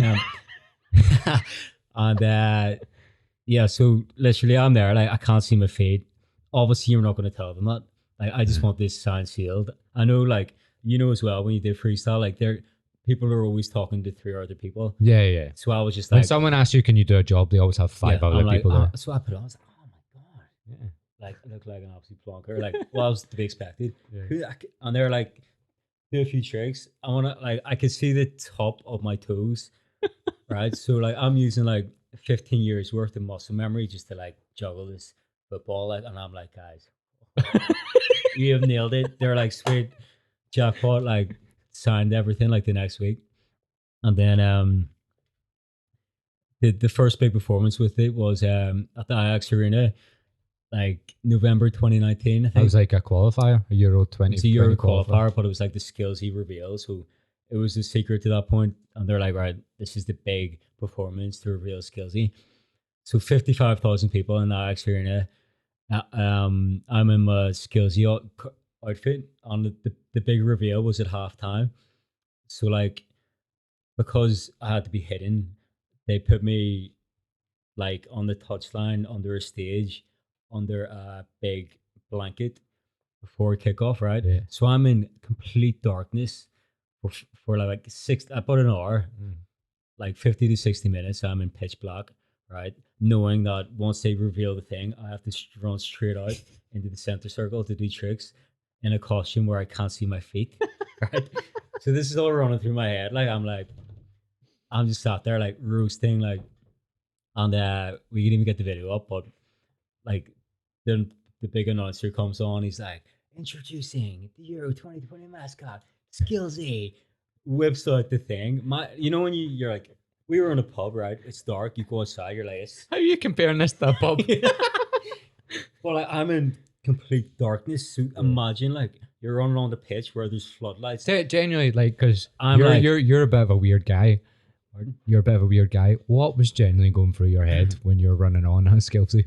And so literally I'm there. Like, I can't see my feet. Obviously, you're not going to tell them that. Like, I just want this sign sealed. I know, like, you know as well, when you do freestyle, like, people are always talking to 3 other people. Yeah. So I was just when like, someone asks you, can you do a job? They always have 5 other people there. So I put it on. I was like, oh my god, like, I look like an absolute plonker. Like, what else to be expected? Yeah. And they're like, do a few tricks. I could see the top of my toes, right? So like, I'm using like 15 years worth of muscle memory just to like juggle this football. Like, and I'm like, guys, you have nailed it. They're like, sweet, jackpot. Like, signed everything like the next week. And then the first big performance with it was at the Ajax Arena, like November 2019, I think. It was like a qualifier, a Euro 20. It's a Euro qualifier, but it was like the Skillsy reveal. So it was a secret to that point. And they're like, right, this is the big performance to reveal Skillsy. So 55,000 people in the Ajax Arena. I'm in my Skillsy outfit, and the big reveal was at halftime. So like, because I had to be hidden, they put me like on the touchline under a stage, under a big blanket before kickoff, right? Yeah. So I'm in complete darkness for like about an hour, like 50 to 60 minutes. I'm in pitch black, right? Knowing that once they reveal the thing, I have to run straight out into the center circle to do tricks in a costume where I can't see my feet, right? So this is all running through my head. Like, I'm just sat there like roasting, like, and we can even get the video up, but like then the big announcer comes on. He's like, introducing the Euro 2020 mascot, Skillsy. Whips out the thing. You know when you're like, we were in a pub, right? It's dark. You go outside. You're like, how are you comparing this to a pub? Well, like, I'm in complete darkness. So imagine like you're running on the pitch where there's floodlights. Genuinely, like, because I'm you're like- you're a bit of a weird guy. Pardon? You're a bit of a weird guy. What was genuinely going through your head when you're running on Skillsy?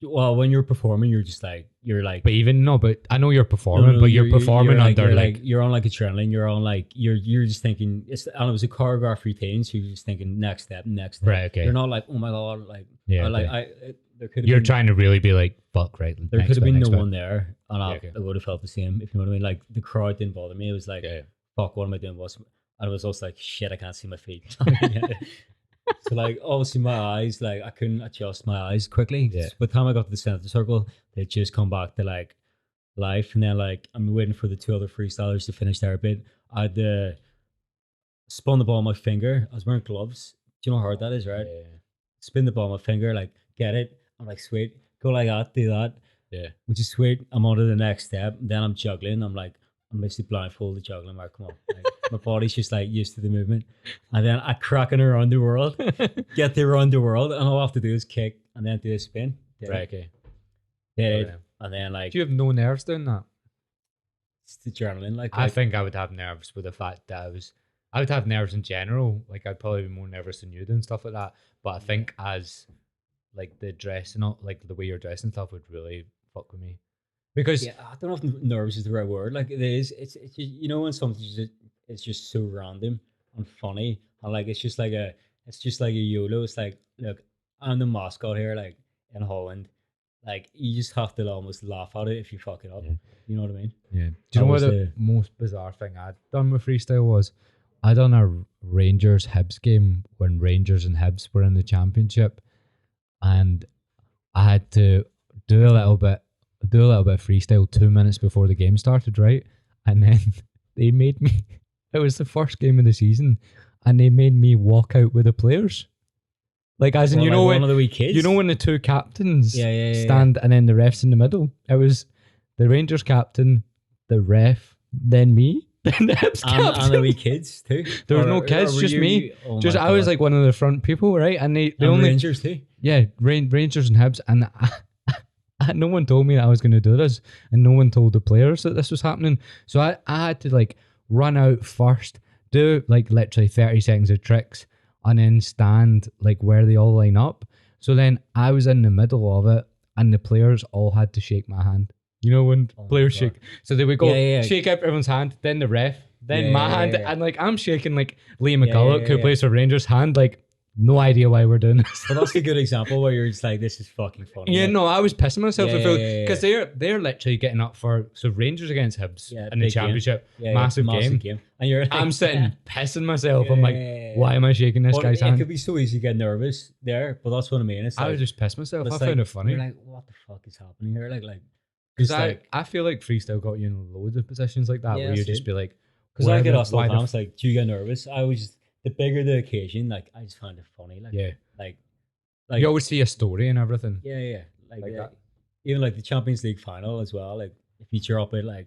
Well, when you're performing, you're like. But even no, but I know you're performing, No, but you're performing under you're on like adrenaline. You're on like you're just thinking and it was a choreographed routine, so you're just thinking next step, next step. Right, okay. You're not like, oh my god, like Yeah, like okay. there could have you're been, trying to really be like, fuck, right? there next could have bit, been next no bit. one there, and Yeah, okay. I would have felt the same, if you know what I mean. Like the crowd didn't bother me. It was like, Yeah. fuck, what am I doing? And it was also like, shit, I can't see my feet. So like obviously my eyes, like I couldn't adjust my eyes quickly. Yeah. By the time I got to the center circle, they just come back to like life, and then like I'm waiting for the two other freestylers to finish their bit. I had spun the ball on my finger. I was wearing gloves. Do you know how hard that is, right? Yeah. Spin the ball on my finger, like get it. I'm like, sweet, go like that, do that, Yeah. which is sweet. I'm on to the next step. Then I'm juggling. I'm basically blindfolded juggling. I'm like, come on, like, my body's just like used to the movement. And then I crack in around the world, get there around the world, and all I have to do is kick and then do a spin. Did Right, it, okay. did it. Okay. And then like Do you have no nerves doing that? it's the adrenaline. Like I think I would have nerves with the fact that I would have nerves in general. Like I'd probably be more nervous than you doing stuff like that. But I think as like the dress and all, like the way you're dressed and stuff would really fuck with me. Because yeah, I don't know if nervous is the right word. Like it is. It's just, you know when something's just, it's just so random and funny, and like it's just like a YOLO. It's like, look, I'm the mascot here, like in Holland. Like you just have to almost laugh at it if you fuck it up. Yeah. You know what I mean? yeah. Do you know what the most bizarre thing I'd done with freestyle was? I done a Rangers Hibs game when Rangers and Hibs were in the championship, and I had to do a little bit of freestyle 2 minutes before the game started, right? And then they made me. It was the first game of the season, and they made me walk out with the players. Like as in, Well, you like know one when of the wee kids. you know when the two captains Yeah. stand and then the refs in the middle. It was the Rangers captain, the ref, then me, then the Hibs captain. and the wee kids too. There was no kids, were just me. Oh Just my I was God. like one of the front people, right? And they And only Rangers too. yeah, Rangers and Hibs, and no one told me that I was going to do this, and no one told the players that this was happening. So I had to like run out first, do like literally 30 seconds of tricks, and then stand like where they all line up. So then I was in the middle of it, and the players all had to shake my hand. You know when Oh my players God. shake, so they would go Yeah. shake up everyone's hand, then the ref, then Yeah, my yeah, hand, yeah. and like I'm shaking like Liam McCulloch, who yeah. plays for Rangers, hand. Like no idea why we're doing this. But that's a good example where you're just like, this is fucking funny. Yeah, Like, no, I was pissing myself Yeah, because they're literally getting up for Rangers against Hibs Yeah, in the big game. championship, yeah, massive game. And you're like, I'm sitting pissing myself. I'm Yeah, like, yeah, yeah. why am I shaking this Well, guy's it hand? could be so easy to get nervous there, but that's what I mean. It's I like, would just piss myself. it's I found like, it funny You're like, what the fuck is happening here? Like, because it's I feel like freestyle got you in loads of positions like that Yeah, where you that's just it. be like, because I where get the- asked all why the the time, it's like, do you get nervous? I always, the bigger the occasion, like I just find it funny. Like, yeah, like, you always see a story and everything. yeah, like Like that. even like the Champions League final as well. Like, if you cheer up it, like,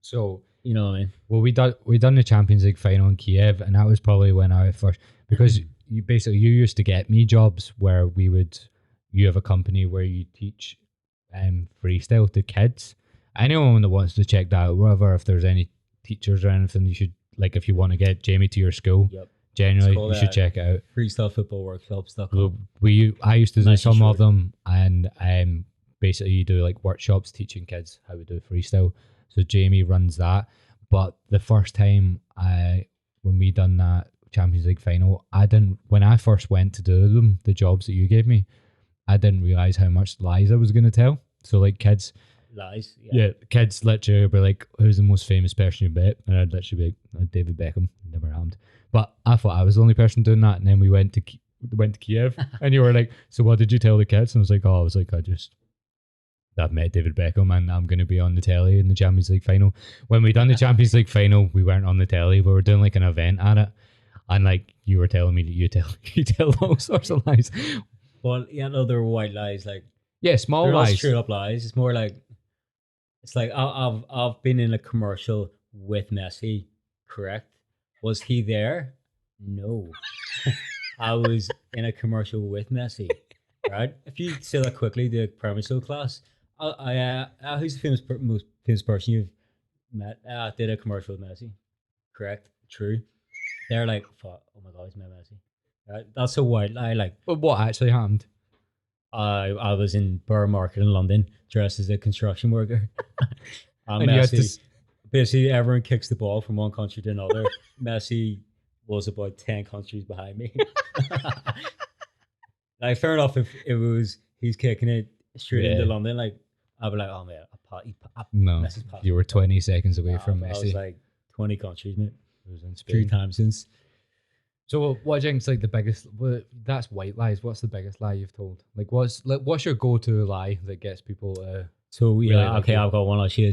So you know what I mean? well, we done the Champions League final in Kiev, and that was probably when I first because you used to get me jobs where you have a company where you teach freestyle to kids. Anyone that wants to check that out, whatever, if there's any teachers or anything, you should like if you want to get Jamie to your school. Yep. Generally, It's called, you should check it out. Freestyle football workshops. Well, I used to do Nice and some of short. them, and basically you do like workshops teaching kids how to do freestyle. So Jamie runs that. But the first time when we done that Champions League final, when I first went to do them, the jobs that you gave me, I didn't realize how much lies I was going to tell. So like kids, Lies. yeah, kids literally would be like, "Who's the most famous person you bet?" And I'd literally be like, "David Beckham." Never happened. But I thought I was the only person doing that. And then we went to Kiev, and you were like, "So what did you tell the kids?" And I was like, I've met David Beckham, and I'm going to be on the telly in the Champions League final. When we done the Champions League final, we weren't on the telly. We were doing like an event at it, and like you were telling me that you tell all sorts of lies. Well, yeah, no, they're white lies. Like, Yeah, small they're not lies. straight up lies. It's more like, it's like I've been in a commercial with Messi. Correct? Was he there? No. I was in a commercial with Messi. right? If you say that quickly, the primary school class, who's the most famous person you've met? Did a commercial with Messi. Correct. True. They're like, fuck, oh my god, he's met Messi. Right? That's so wild. But what actually happened? I was in Borough Market in London dressed as a construction worker. And And you had Messi, to basically everyone kicks the ball from one country to another. Messi was about 10 countries behind me. Like, fair enough if it was he's kicking it straight into London, like I'd be like, oh man, No, Messi's passed you were 20 seconds away from I was Messi. like 20 countries, mate. It was in 3 Spain. times since. So what do you think's like the biggest? That's white lies. What's the biggest lie you've told? Like, what's your go-to lie that gets people? So yeah, really like okay, you. I've got one. Actually,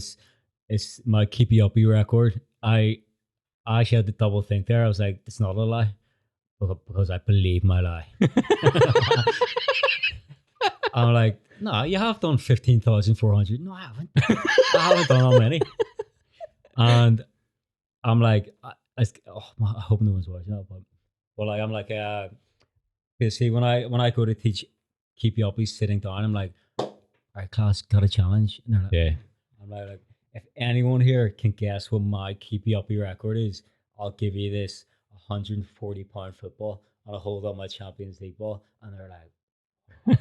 it's my keep you uppy record. I actually had to double think there. I was like, it's not a lie because I believe my lie. I'm like, no, you have done 15,400. No, I haven't. I haven't done that many. And I'm like, I hope no one's watching that, but like, I'm like, basically when I go to teach keep you up, he's sitting down. I'm like, all right, class, got a challenge. And they're like, Yeah. I'm like, if anyone here can guess what my keep you uppy record is, I'll give you this 140-pound football and I'll hold up my Champions League ball. And they're like,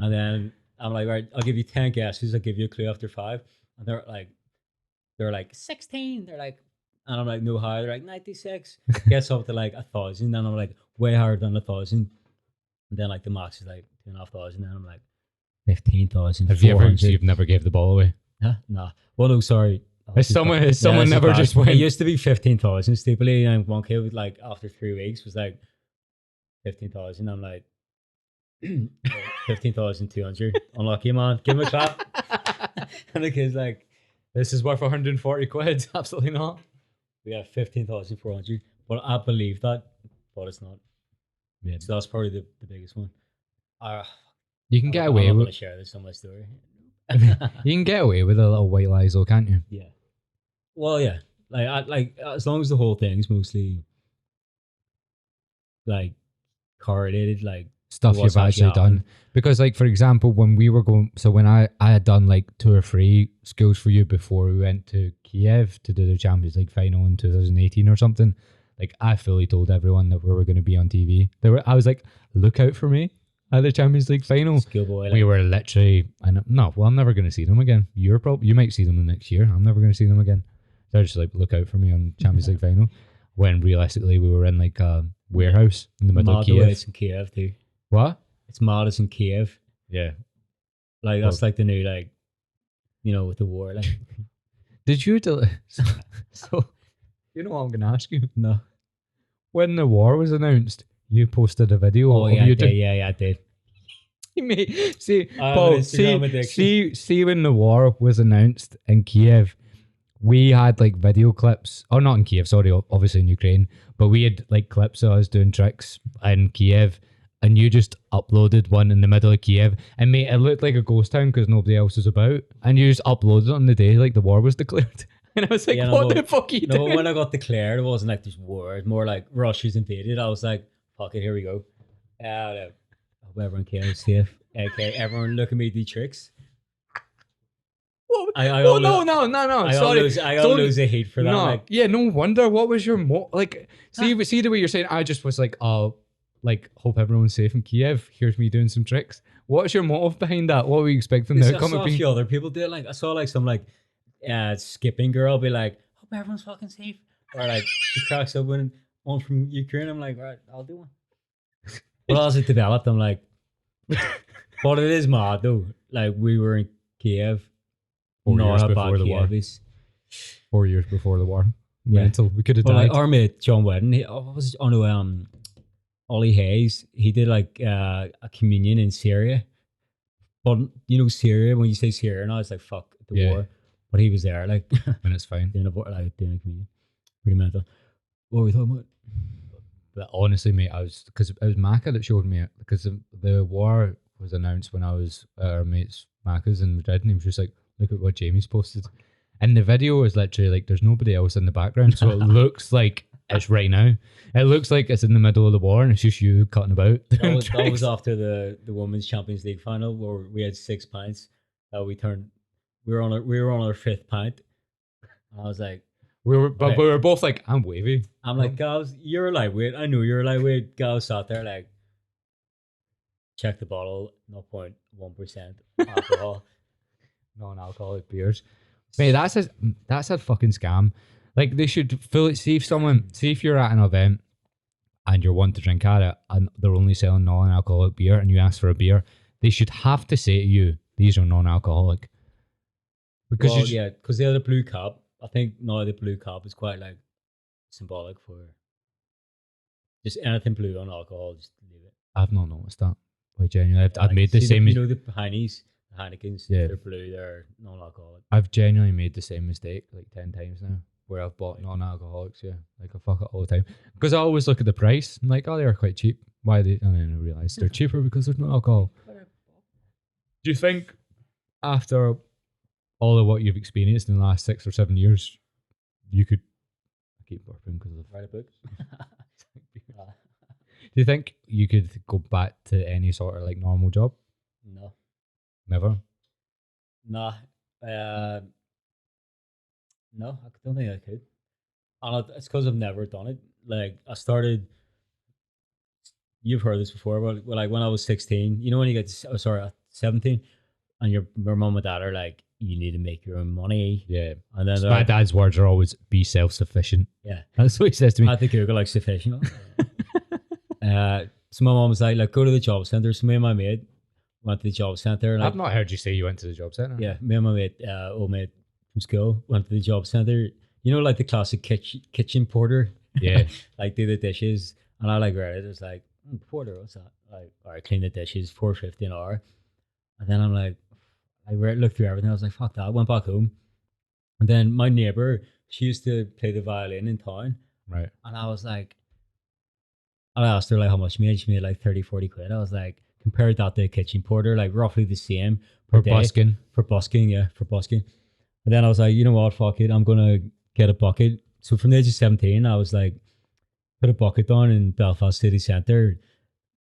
and then I'm like, right, I'll give you 10 guesses. I'll give you a clue after 5. And they're like 16. They're like, and I'm like, no higher. They're like 96. Gets up to like 1,000. And I'm like, way higher than 1,000. And then like the max is like 2,500. And I'm like, 15,000. Have you ever? So you've never gave the ball away? Huh? Nah. Well, no, sorry. Has someone never bad. just went? It used to be 15,000 stupidly, and one kid was like, after 3 weeks was like 15,000. I'm like 15,200. Unlucky, man. Give him a clap. And the kid's like, This is worth 140 quid. Absolutely not. we have 15,400. But I believe that, but it's not. Yeah. So that's probably the biggest one. You can get I'm away not with. gonna share this on my story. You can get away with a little white lies, though, can't you? Yeah. Well, yeah. Like as long as the whole thing's mostly like correlated, like Stuff what's you've actually done. happened. Because, like, for example, when we were going, so when I had done like 2 or 3 schools for you before we went to Kiev to do the Champions League final in 2018 or something, like, I fully told everyone that we were going to be on TV. I was like, look out for me at the Champions League final. Schoolboy. We were literally, I'm never going to see them again. You might see them the next year. I'm never going to see them again. They're just like, look out for me on Champions League final. When realistically, we were in like a warehouse in the middle of Kiev. It's in Kiev too. What? It's mad. It's in Kiev. Yeah. Like that's like the new like, you know, with the war. Like, Did you so you know what I'm going to ask you? no. When the war was announced, you posted a video. Oh of yeah, you I did. Mate, see, I have Paul, an Instagram addiction. see when the war was announced in Kiev, we had like video clips. Oh, not in Kiev, sorry, obviously in Ukraine. But we had like clips of us doing tricks in Kiev. And you just uploaded one in the middle of Kiev. And mate, it looked like a ghost town because nobody else was about. And you just uploaded it on the day like the war was declared. And I was like, what the fuck are you doing? No, when I got declared, it wasn't like this war. It was more like Russia's invaded. I was like, fuck it, here we go. I hope everyone came safe. Okay, everyone look at me do tricks. No. I Sorry, got lose a hate for that. No, Like, yeah, no wonder. What was your see the way you're saying? I just was like, oh, like hope everyone's safe in Kiev. Here's me doing some tricks. What's your motive behind that? What were you expecting the I outcome saw of a being? few other people do it. Like I saw like some like skipping girl be like, hope everyone's fucking safe. Or like she cracks open one from Ukraine. I'm like, right, I'll do one. But as it developed, I'm like, but it is mad though. Like we were in Kiev. 4 years before the war. 4 years before the war. Yeah. Mental. We could have But died. like our mate John Wedden, Ollie Hayes, he did like a communion in Syria. But you know Syria, when you say Syria now, it's like fuck the war. But he was there, like And it's fine. doing a communion. Pretty mental. What were we talking about? But honestly, mate, because it was Macca that showed me it. Because the war was announced when I was at our mate's Macca's in Madrid, and he was just like, look at what Jamie's posted. And the video is literally like there's nobody else in the background, so it looks like It's right now. It looks like it's in the middle of the war and it's just you cutting about. That was after the women's Champions League final where we had 6 pints that we turned. We were on our fifth pint. And I was like, but we were both like, I'm wavy. I'm like, Gals, you're a lightweight. I knew you're a lightweight. Gals sat there like, check the bottle, 0.1% alcohol. Non-alcoholic beers. Mate, that's a fucking scam. Like they should see if you're at an event and you're wanting to drink at it and they're only selling non-alcoholic beer and you ask for a beer, they should have to say to you, these are non-alcoholic. Because because they had a blue cap. I think now the blue cap is quite like symbolic for just anything blue on alcohol, just leave it. I've not noticed that. Like genuinely, I've made the same. You know the Heine's, the Heinekens. Yeah, they're blue. They're non-alcoholic. I've genuinely made the same mistake like 10 times now, where I've bought non-alcoholics. Yeah, like I fuck it all the time because I always look at the price. I'm like, oh, they are quite cheap. Why are they? And then I realize they're cheaper because there's no alcohol. Do you think after all of what you've experienced in the last 6 or 7 years, you could keep burping because of write a book? Do you think you could go back to any sort of like normal job? No. Never? Nah. No, I don't think I could. And it's because I've never done it. Like, I started, you've heard this before, but like when I was 16, you know when you get, 17, and your mum and dad are like, you need to make your own money. Yeah. And then my dad's words are always, be self-sufficient. Yeah. That's what he says to me. I think Google like sufficient. So my mom was like, go to the job centre. So me and my mate went to the job centre. I've not heard you say you went to the job centre. Yeah, me and my mate, old mate from school, went to the job centre. You know, like the classic kitchen porter. Yeah. Like do the dishes. And I like read it. It was like, porter, what's that? Like, all right, clean the dishes, $4.50 an hour. And then I'm like, I looked through everything. I was like, fuck that. I went back home. And then my neighbour, she used to play the violin in town. Right. And I was like, I asked her like how much she made. She made like 30, 40 quid. I was like, compared that to a kitchen porter, like roughly the same per day. Busking. For busking, yeah, for busking. And then I was like, you know what, fuck it, I'm gonna get a bucket. So from the age of 17, I was like, put a bucket down in Belfast city centre,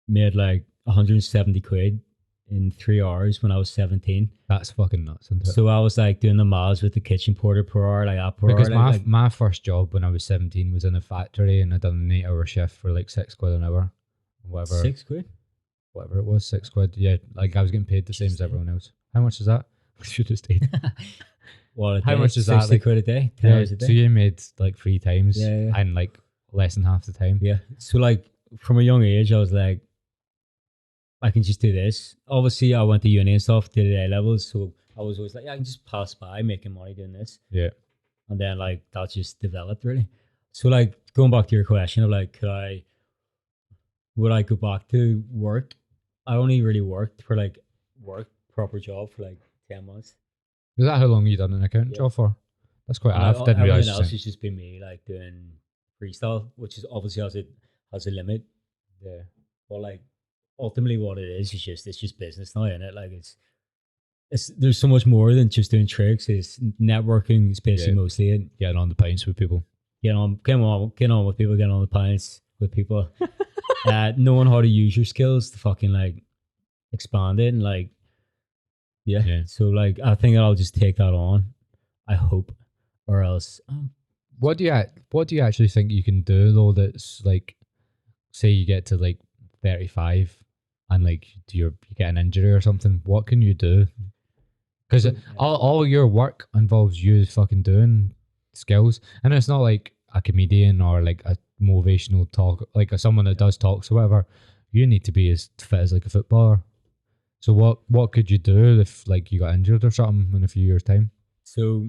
made like 170 quid in 3 hours when I was 17. That's fucking nuts, isn't it? So I was like doing the miles with the kitchen porter per hour, like that per because hour. my first job when I was 17 was in a factory and I done an 8-hour shift for like 6 quid an hour. Whatever. 6 quid? Whatever it was, 6 quid. Yeah, like I was getting paid the same as everyone else. How much is that? I should have stayed. Well, how much is 60 that? 60 quid a day, 10 hours a day. So you made like 3 times yeah. and like less than half the time. Yeah. So like from a young age, I was like, I can just do this. Obviously, I went to uni and stuff, did A levels, so I was always like, yeah, I can just pass by making money doing this. Yeah. And then like that just developed really. So like going back to your question of like, would I go back to work? I only really worked for like proper job for like 10 months. Is that how long you done an accounting job for? That's quite. I didn't realize. Everything else has just been me like doing freestyle, which is obviously has a limit. Yeah. But like ultimately, what it is it's just business now, isn't it? Like it's there's so much more than just doing tricks. It's networking. It's basically mostly it. Getting on the pints with people. Getting on with people. Getting on the pints with people. Knowing how to use your skills to fucking like expand it and like yeah. So like I think I'll just take that on. I hope, or else. What do you actually think you can do though? That's like, say you get to like 35 and like you get an injury or something. What can you do? Because all your work involves you fucking doing skills, and it's not like a comedian or like a motivational talk, like someone that does talks or whatever. You need to be as fit as like a footballer. So what could you do if like you got injured or something in a few years' time? So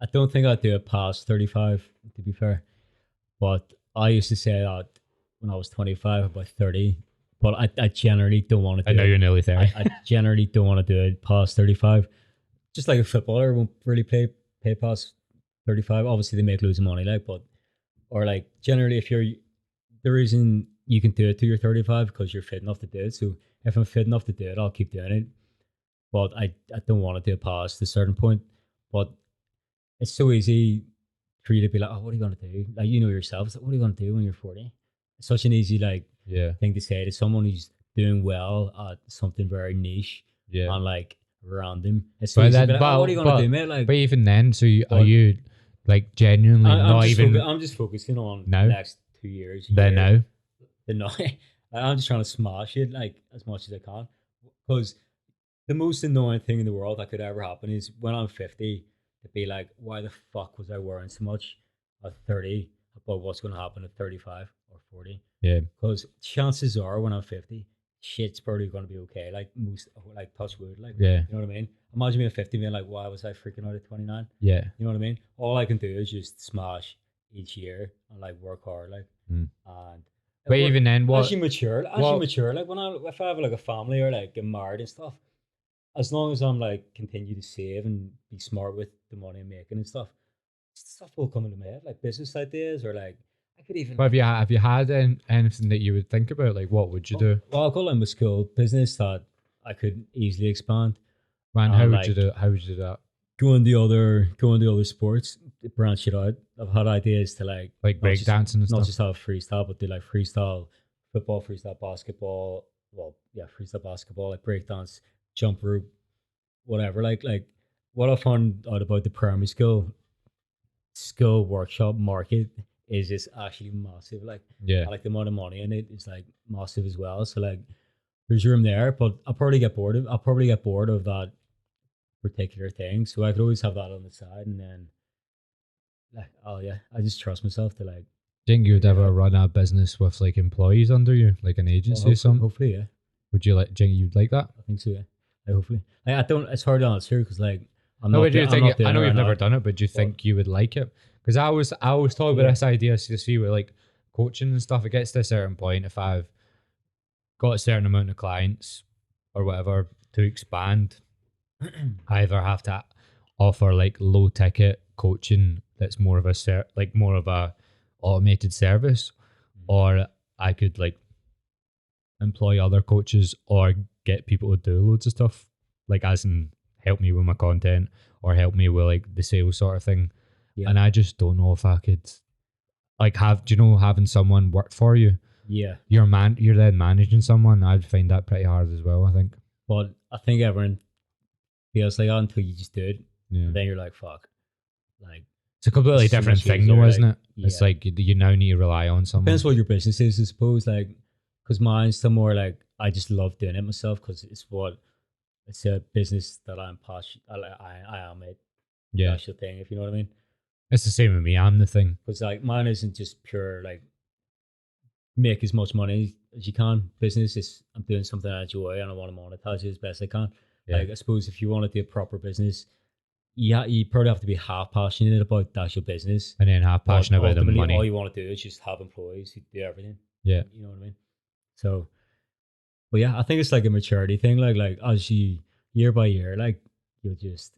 I don't think I'd do it past 35, to be fair. But I used to say that when I was 25, about 30. But I generally don't want to do it. I know you're nearly 30. I generally don't want to do it past 35. Just like a footballer won't really pay past 35. Obviously, they make loads of money, like, but, or like, generally, if you're, the reason you can do it till you're 35 because you're fit enough to do it. So if I'm fit enough to do it, I'll keep doing it. But I don't want to do it past a certain point. But it's so easy for you to be like, oh, what are you gonna do? Like, you know yourself. It's like, what are you gonna do when you're 40? It's such an easy like Yeah. thing to say to someone who's doing well at something very niche Yeah. and like random. It's so But easy to then, be like, oh, what are you gonna do, mate? but Like, even then, so are but you like genuinely not even I'm just focusing on now? the next 2 years. There now? The now. I'm just trying to smash it like as much as I can, because the most annoying thing in the world that could ever happen is when I'm 50 to be like, why the fuck was I worrying so much at 30 about what's going to happen at 35 or 40? Yeah. Because chances are when I'm 50, shit's probably going to be okay. Like most, like touch wood, like, Yeah. you know what I mean? Imagine being 50 being like, why was I freaking out at 29? Yeah. You know what I mean? All I can do is just smash each year and like work hard, like, and But even then, as you mature, like if I have like a family or like get married and stuff, as long as I'm like continue to save and be smart with the money I'm making and stuff will come into my head, like business ideas or like I could even. But have you had anything that you would think about? Like, what would you do? Well, I'll call it my school business that I could easily expand. Man, how would you do? How would you do that? Go into other sports, branch it out. I've had ideas to like breakdancing and stuff. Not just have freestyle, but do like freestyle football, freestyle basketball. Well, yeah, freestyle basketball, like breakdance, jump rope, whatever. Like what I found out about the primary skill workshop market is it's actually massive. Like, yeah, like the amount of money in it is like massive as well. So like there's room there, but I'll probably get bored of that particular thing. So I could always have that on the side, and then like, oh yeah, I just trust myself to like. Think you would ever run a business with like employees under you, like an agency or something? Hopefully, yeah. Would you like? Think you'd like that? I think so, yeah. Hopefully, I don't. It's hard to answer because like I'm no, not. I know you've never done it, but do you think you would like it? Because I always thought about this idea to see with like coaching and stuff. It gets to a certain point, if I've got a certain amount of clients or whatever to expand, I either have to offer like low ticket coaching that's more of a automated service, or I could like employ other coaches or get people to do loads of stuff, like as in help me with my content or help me with like the sales sort of thing. Yeah. And I just don't know if I could like having someone work for you. Yeah. You're then managing someone. I'd find that pretty hard as well, I think. But I think everyone feels like that until you just do it. Yeah. And then you're like, fuck. Like it's a completely different thing though, isn't it? Yeah. It's like you now need to rely on someone. Depends what your business is, I suppose. Like, because mine's still more like I just love doing it myself because it's a business that I'm passionate. I am it. Yeah. Actual thing, if you know what I mean. It's the same with me. I'm the thing. Because like mine isn't just pure like make as much money as you can business. It's I'm doing something I enjoy and I want to monetize it as best I can. Yeah. Like I suppose if you want to do a proper business, you probably have to be half passionate about the actual business and then half passionate about the money. All you want to do is just have employees who do everything. Yeah. You know what I mean? So, but yeah, I think it's like a maturity thing. Like as you year by year, like you'll just.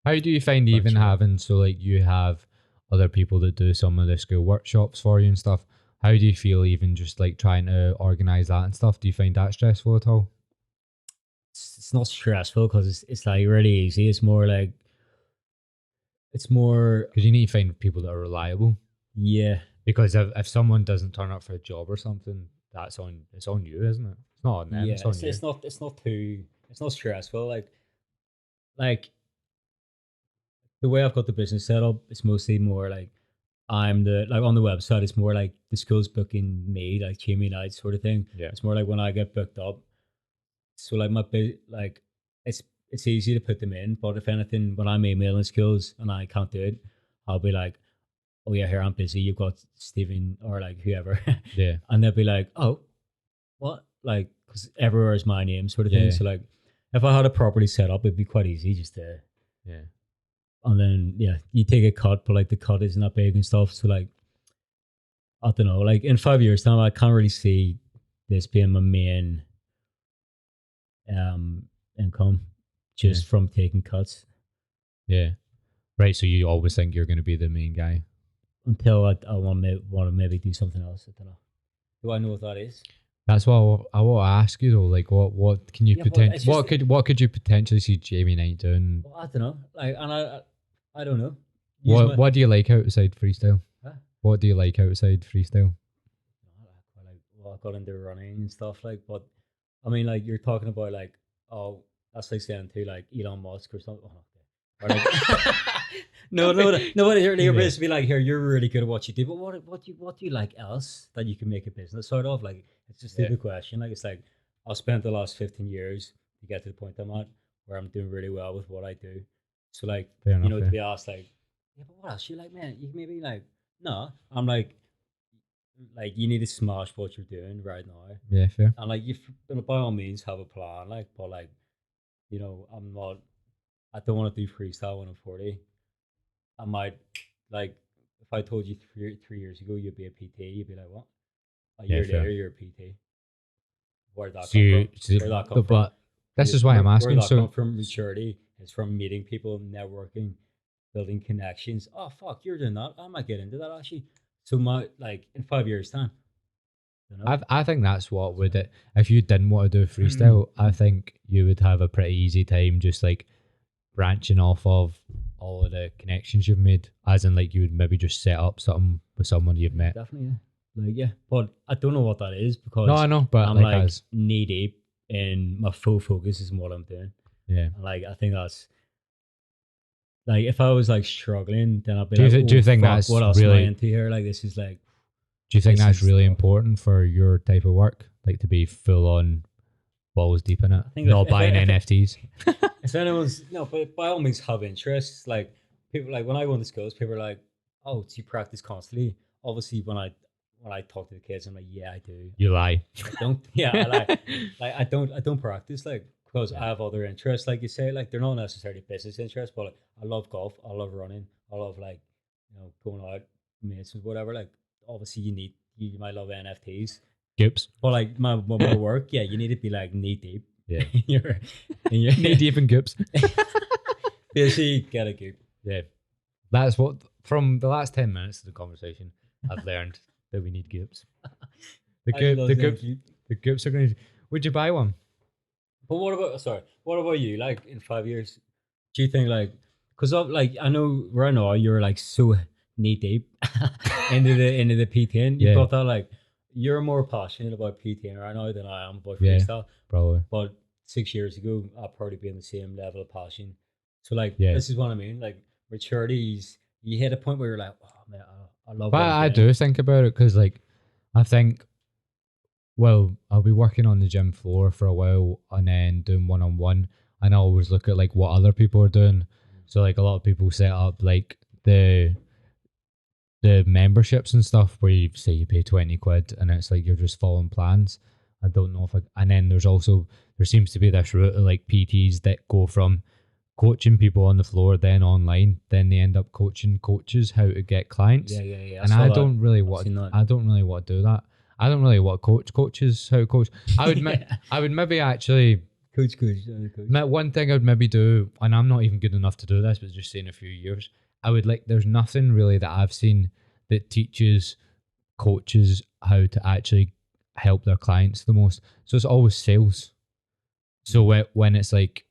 How do you find even having, so like you have other people that do some of the school workshops for you and stuff, how do you feel even just like trying to organize that and stuff? Do you find that stressful at all? It's not stressful because it's like really easy. It's more because you need to find people that are reliable. Yeah. Because if someone doesn't turn up for a job or something, it's on you, isn't it? It's not on them. Yeah, it's on you. It's not stressful. Like the way I've got the business set up, it's mostly more like I'm on the website, it's more like the school's booking me, like Jamie night sort of thing. Yeah. It's more like when I get booked up. So like it's easy to put them in, but if anything, when I'm emailing schools and I can't do it, I'll be like, oh yeah, here I'm busy. You've got Stephen or like whoever. Yeah. And they'll be like, oh, what? Like, because everywhere is my name sort of thing. So like, if I had it properly set up, it'd be quite easy just to. Yeah. And then you take a cut, but like the cut isn't that big and stuff. So like, I don't know. Like in 5 years' time, I can't really see this being my main income just from taking cuts. Yeah. Right. So you always think you're going to be the main guy until I want to maybe do something else. I don't know. Do I know what that is? That's what I want to ask you though. Like, what can you what could you potentially see Jamie Knight doing? Well, I don't know. Like, and I don't know. What do you like outside freestyle? Huh? What do you like outside freestyle? Well, I got into running and stuff like, but I mean, like you're talking about like, oh, that's like saying to like Elon Musk or something. Oh, okay. Or like, no, but you're basically like, here, you're really good at what you do, but what do you like else that you can make a business out of? Like, it's just a stupid question. Like, it's like I've spent the last 15 years to get to the point I'm at where I'm doing really well with what I do. So like, Fair enough, to be asked like, yeah, but what else? You're like, man, you maybe like, no, I'm like you need to smash what you're doing right now, Yeah, fair. and like you by all means have a plan, like, but like, I don't want to do freestyle when I'm 40. I might, like, if I told you 3 years ago you'd be a PT, you'd be like, what? A year fair. later you're a PT. Where'd that So come from? Where'd that come from? But this is why I'm asking. Where'd that So come from? Maturity. It's from meeting people, networking, building connections. Oh fuck, you're doing that. I might get into that actually. So my like in 5 years time. I think that's what would it. If you didn't want to do freestyle, I think you would have a pretty easy time just like branching off of all of the connections you've made. As in, like you would maybe just set up something with someone you've met. Definitely, like yeah. But I don't know what that is because no, I know, but I'm like knee deep in my full focus is what I'm doing. Yeah, and like I think that's like if I was like struggling, then I'd be do you think that's what else really am I into here? Like this is like. Do you think that's really important for your type of work? Like to be full on balls deep in it, not buying NFTs? If anyone's but by all means have interests. Like people like when I go into schools, people are like, "Oh, do you practice constantly?" Obviously, when I talk to the kids, I'm like, "Yeah, I do." You lie. I don't. Yeah, I lie. Like I don't practice like because I have other interests. Like you say, like they're not necessarily business interests, but like, I love golf. I love running. I love like going out mates and whatever. Like. Obviously you might love NFTs. Goops. But like my work, yeah, you need to be like knee deep. Yeah. you're knee deep in goops. Basically get a goop. Yeah. That's what from the last 10 minutes of the conversation I've learned that we need goops. The goops are gonna would you buy one? But what about you? Like in 5 years, do you think like because of like I know right now you're like so knee deep into the PTing. You thought that like you're more passionate about PTing right now than I am about freestyle. Probably. But 6 years ago, I'd probably be in the same level of passion. So like this is what I mean. Like maturity is you hit a point where you're like, oh man, I love. But I do think about it because like I think, well, I'll be working on the gym floor for a while and then doing one-on-one, and I always look at like what other people are doing. So like a lot of people set up like the memberships and stuff where you say you pay 20 quid and it's like you're just following plans. I don't know and then there seems to be this route of like PTs that go from coaching people on the floor, then online, then they end up coaching coaches how to get clients. Yeah. And I don't really want to do that. I don't really want to coach coaches how to coach. I would maybe actually coach. One thing I would maybe do, and I'm not even good enough to do this, but just say in a few years, I would like, there's nothing really that I've seen that teaches coaches how to actually help their clients the most. So it's always sales. So when it's like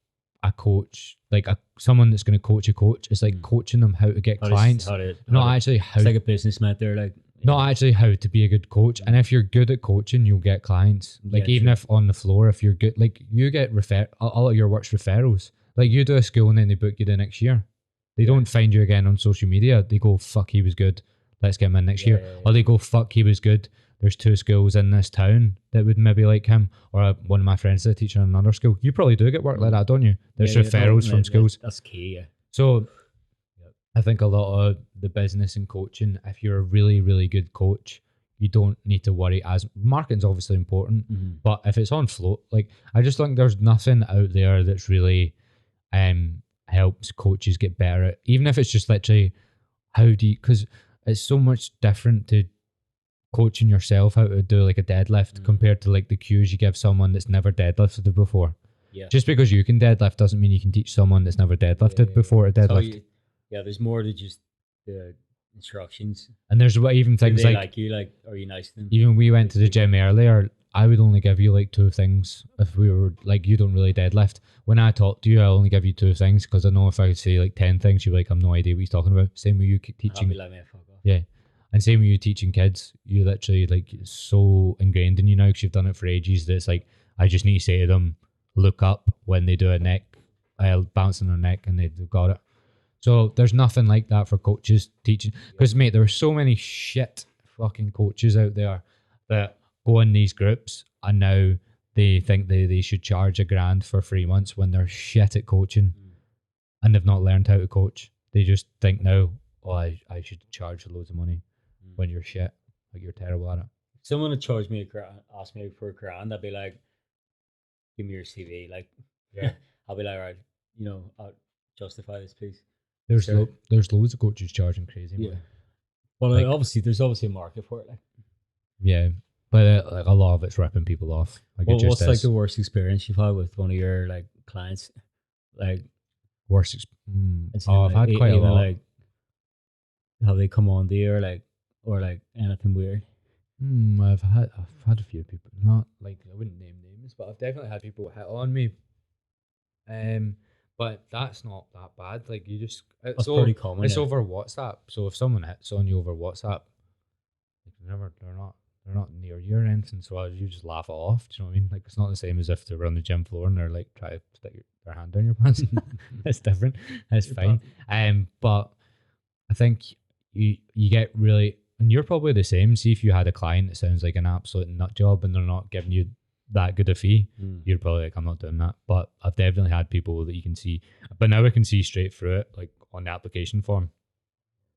a coach, like someone that's going to coach a coach, it's like coaching them how to get clients. It's like a business mentor, like not actually how to be a good coach. And if you're good at coaching, you'll get clients. Like even if on the floor, if you're good, like you get all of your work's referrals. Like you do a school and then they book you the next year. They don't find you again on social media. They go, fuck, he was good. Let's get him in next year. Or they go, fuck, he was good. There's 2 schools in this town that would maybe like him. Or one of my friends is a teacher in another school. You probably do get work like that, don't you? There's referrals from schools. That's key, yeah. So I think a lot of the business and coaching, if you're a really, really good coach, you don't need to worry as marketing's obviously important. But if it's on float, like I just think there's nothing out there that's really helps coaches get better at, even if it's just literally because it's so much different to coaching yourself how to do like a deadlift compared to like the cues you give someone that's never deadlifted before. Just because you can deadlift doesn't mean you can teach someone that's never deadlifted before a deadlift. There's more to just the instructions. And there's even things like you, like, are you nice to them? Even we went to the gym earlier, I would only give you like 2 things if we were like, you don't really deadlift. When I talk to you, I only give you 2 things because I know if I say like 10 things, you're like, I've no idea what he's talking about. Same with you I'll teaching. be like, man, fuck off. Yeah. And same with you teaching kids. You literally like, it's so ingrained in you now because you've done it for ages that it's like, I just need to say to them, look up when they do a neck, I'll bounce on their neck and they've got it. So there's nothing like that for coaches teaching. Because, mate, there are so many shit fucking coaches out there that go in these groups and now they think they should charge $1,000 for 3 months when they're shit at coaching and they've not learned how to coach. They just think now, oh, I should charge loads of money when you're shit. Like, you're terrible at it. Someone would charge me ask me for $1,000, I'd be like, give me your CV. Like, Yeah. I'll be like, right, I'll justify this, please. There's Sure. there's loads of coaches charging crazy money. Yeah. Well, Like- there's obviously a market for it. Like, Yeah. But like a lot of it's ripping people off. Like, well, it just what's is. like the worst experience you've had with one of your like clients? Like, worst. it's Oh, I've had quite a even, lot. Like, have they come on to you or anything weird? I've had a few people. Not like, I wouldn't name names, but I've definitely had people hit on me. But that's not that bad. Like, you just That's pretty common. it's yeah. over WhatsApp. So if someone hits on you over WhatsApp, like, they're not near you or anything. So you just laugh it off. Do you know what I mean? Like, it's not the same as if they were on the gym floor and they're like try to stick their hand down your pants. That's different. That's fine. But I think you get really, and you're probably the same. See, if you had a client that sounds like an absolute nut job and they're not giving you that good a fee, you're probably like, I'm not doing that. But I've definitely had people that you can see, but now I can see straight through it, like on the application form.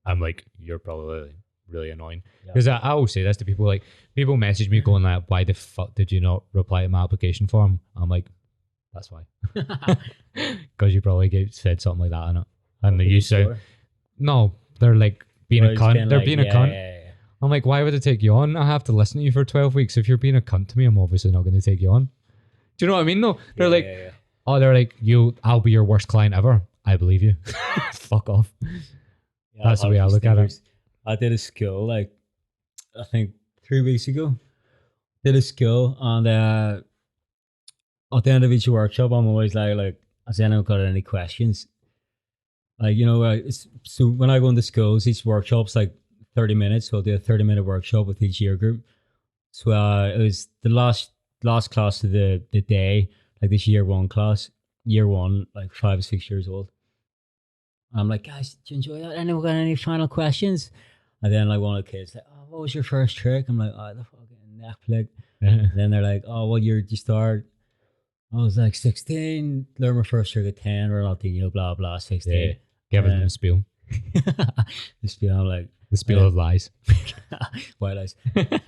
I'm like, you're probably really annoying. Because I always say this to people, like, people message me going like, why the fuck did you not reply to my application form? I'm like, that's why. Because you probably said something like that in it. And you say, no, they're like being a cunt. They're being a cunt. Yeah. I'm like, why would I take you on? I have to listen to you for 12 weeks. If you're being a cunt to me, I'm obviously not going to take you on. Do you know what I mean? No, they're oh, they're like, I'll be your worst client ever. I believe you. Fuck off. Yeah, That's the way I look at it. I did a skill like, I think 3 weeks ago. Did a skill and at the end of each workshop, I'm always like, has anyone got any questions? Like, so when I go into schools, each workshop's like 30 minutes. So I'll do a 30-minute workshop with each year group. So it was the last class of the day, like this year one class, like 5 or 6 years old. I'm like, guys, did you enjoy that? Anyone got any final questions? And then like one of the kids like, oh, what was your first trick? I'm like, oh, the fucking neck flick. And then they're like, oh, what year did you start? I was like 16, learned my first trick at 10, Ronaldinho, blah, blah, 16. Yeah. Gavin the spiel. The spiel, I'm like, The spiel of lies. white lies.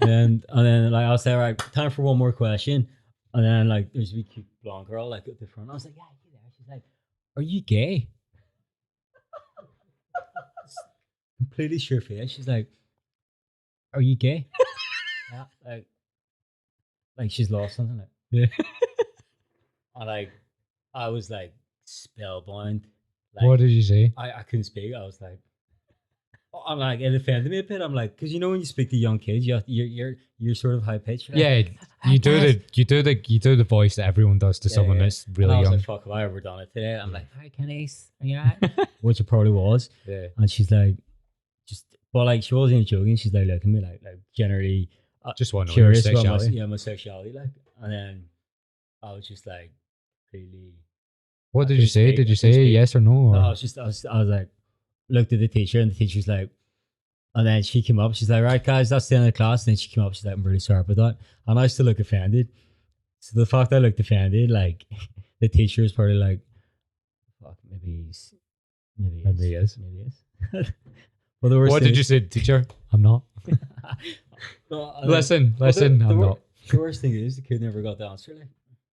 and then like I was like, all right, time for one more question. And then like there's a wee cute blonde girl like at the front. I was like, yeah, you there? She's like, are you gay? Completely sure face. She's like, are you gay? Yeah, like she's lost something. Like, Yeah. and like I was like spellbound. Like, What did you say? I couldn't speak. I was like, I'm like, it offended me a bit. I'm like, because when you speak to young kids, you're sort of high pitched. Like, Yeah, you do the voice that everyone does to someone that's really and I was young. like, fuck, have I ever done it today? I'm like, hi, Kenny, are you alright? Which it probably was. Yeah. And she's like, but like she wasn't joking. She's like looking at me like generally Just want to know your curious about sexuality. my sexuality. Like, and then I was just like, really. What I did you couldn't say? speak. Did you I couldn't say speak. yes or no? Or? No, I was like, looked at the teacher, and the teacher's like, and then she came up. She's like, right, guys, that's the end of the class. And then she came up. She's like, I'm really sorry about that. And I still look offended. So the fact that I looked offended, like the teacher is probably like, fuck, maybe he is. Well, the worst What thing did you say, teacher? I'm not. No, Listen, well, I'm not. The worst thing is the kid never got the answer. Like,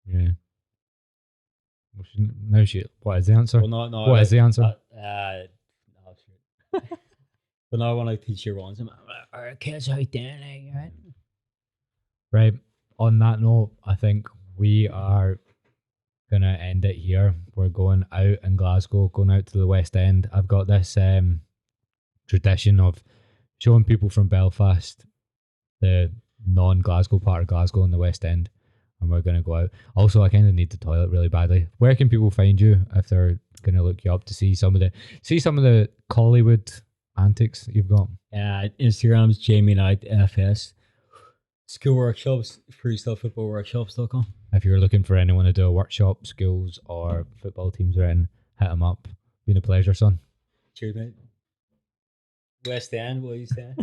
Yeah. Well, no shit. What is the answer? well, no, What is the answer? no, shit. But now when I teach year ones, I'm like, all right, kids, how you doing? Like, right? Right. On that note, I think we are gonna end it here. We're going out in Glasgow, going out to the West End. I've got this tradition of showing people from Belfast the non-Glasgow part of Glasgow in the West End, and we're gonna go out. Also, I kind of need the toilet really badly. Where can people find you if they're gonna look you up to see some of the Collywood antics that you've got? Instagram's Jamie Knight FS. School workshops, freestylefootballworkshops.com. If you're looking for anyone to do a workshop, schools or football teams or anything, hit them up. Been a pleasure, son. Cheers, mate. West End, what are you saying?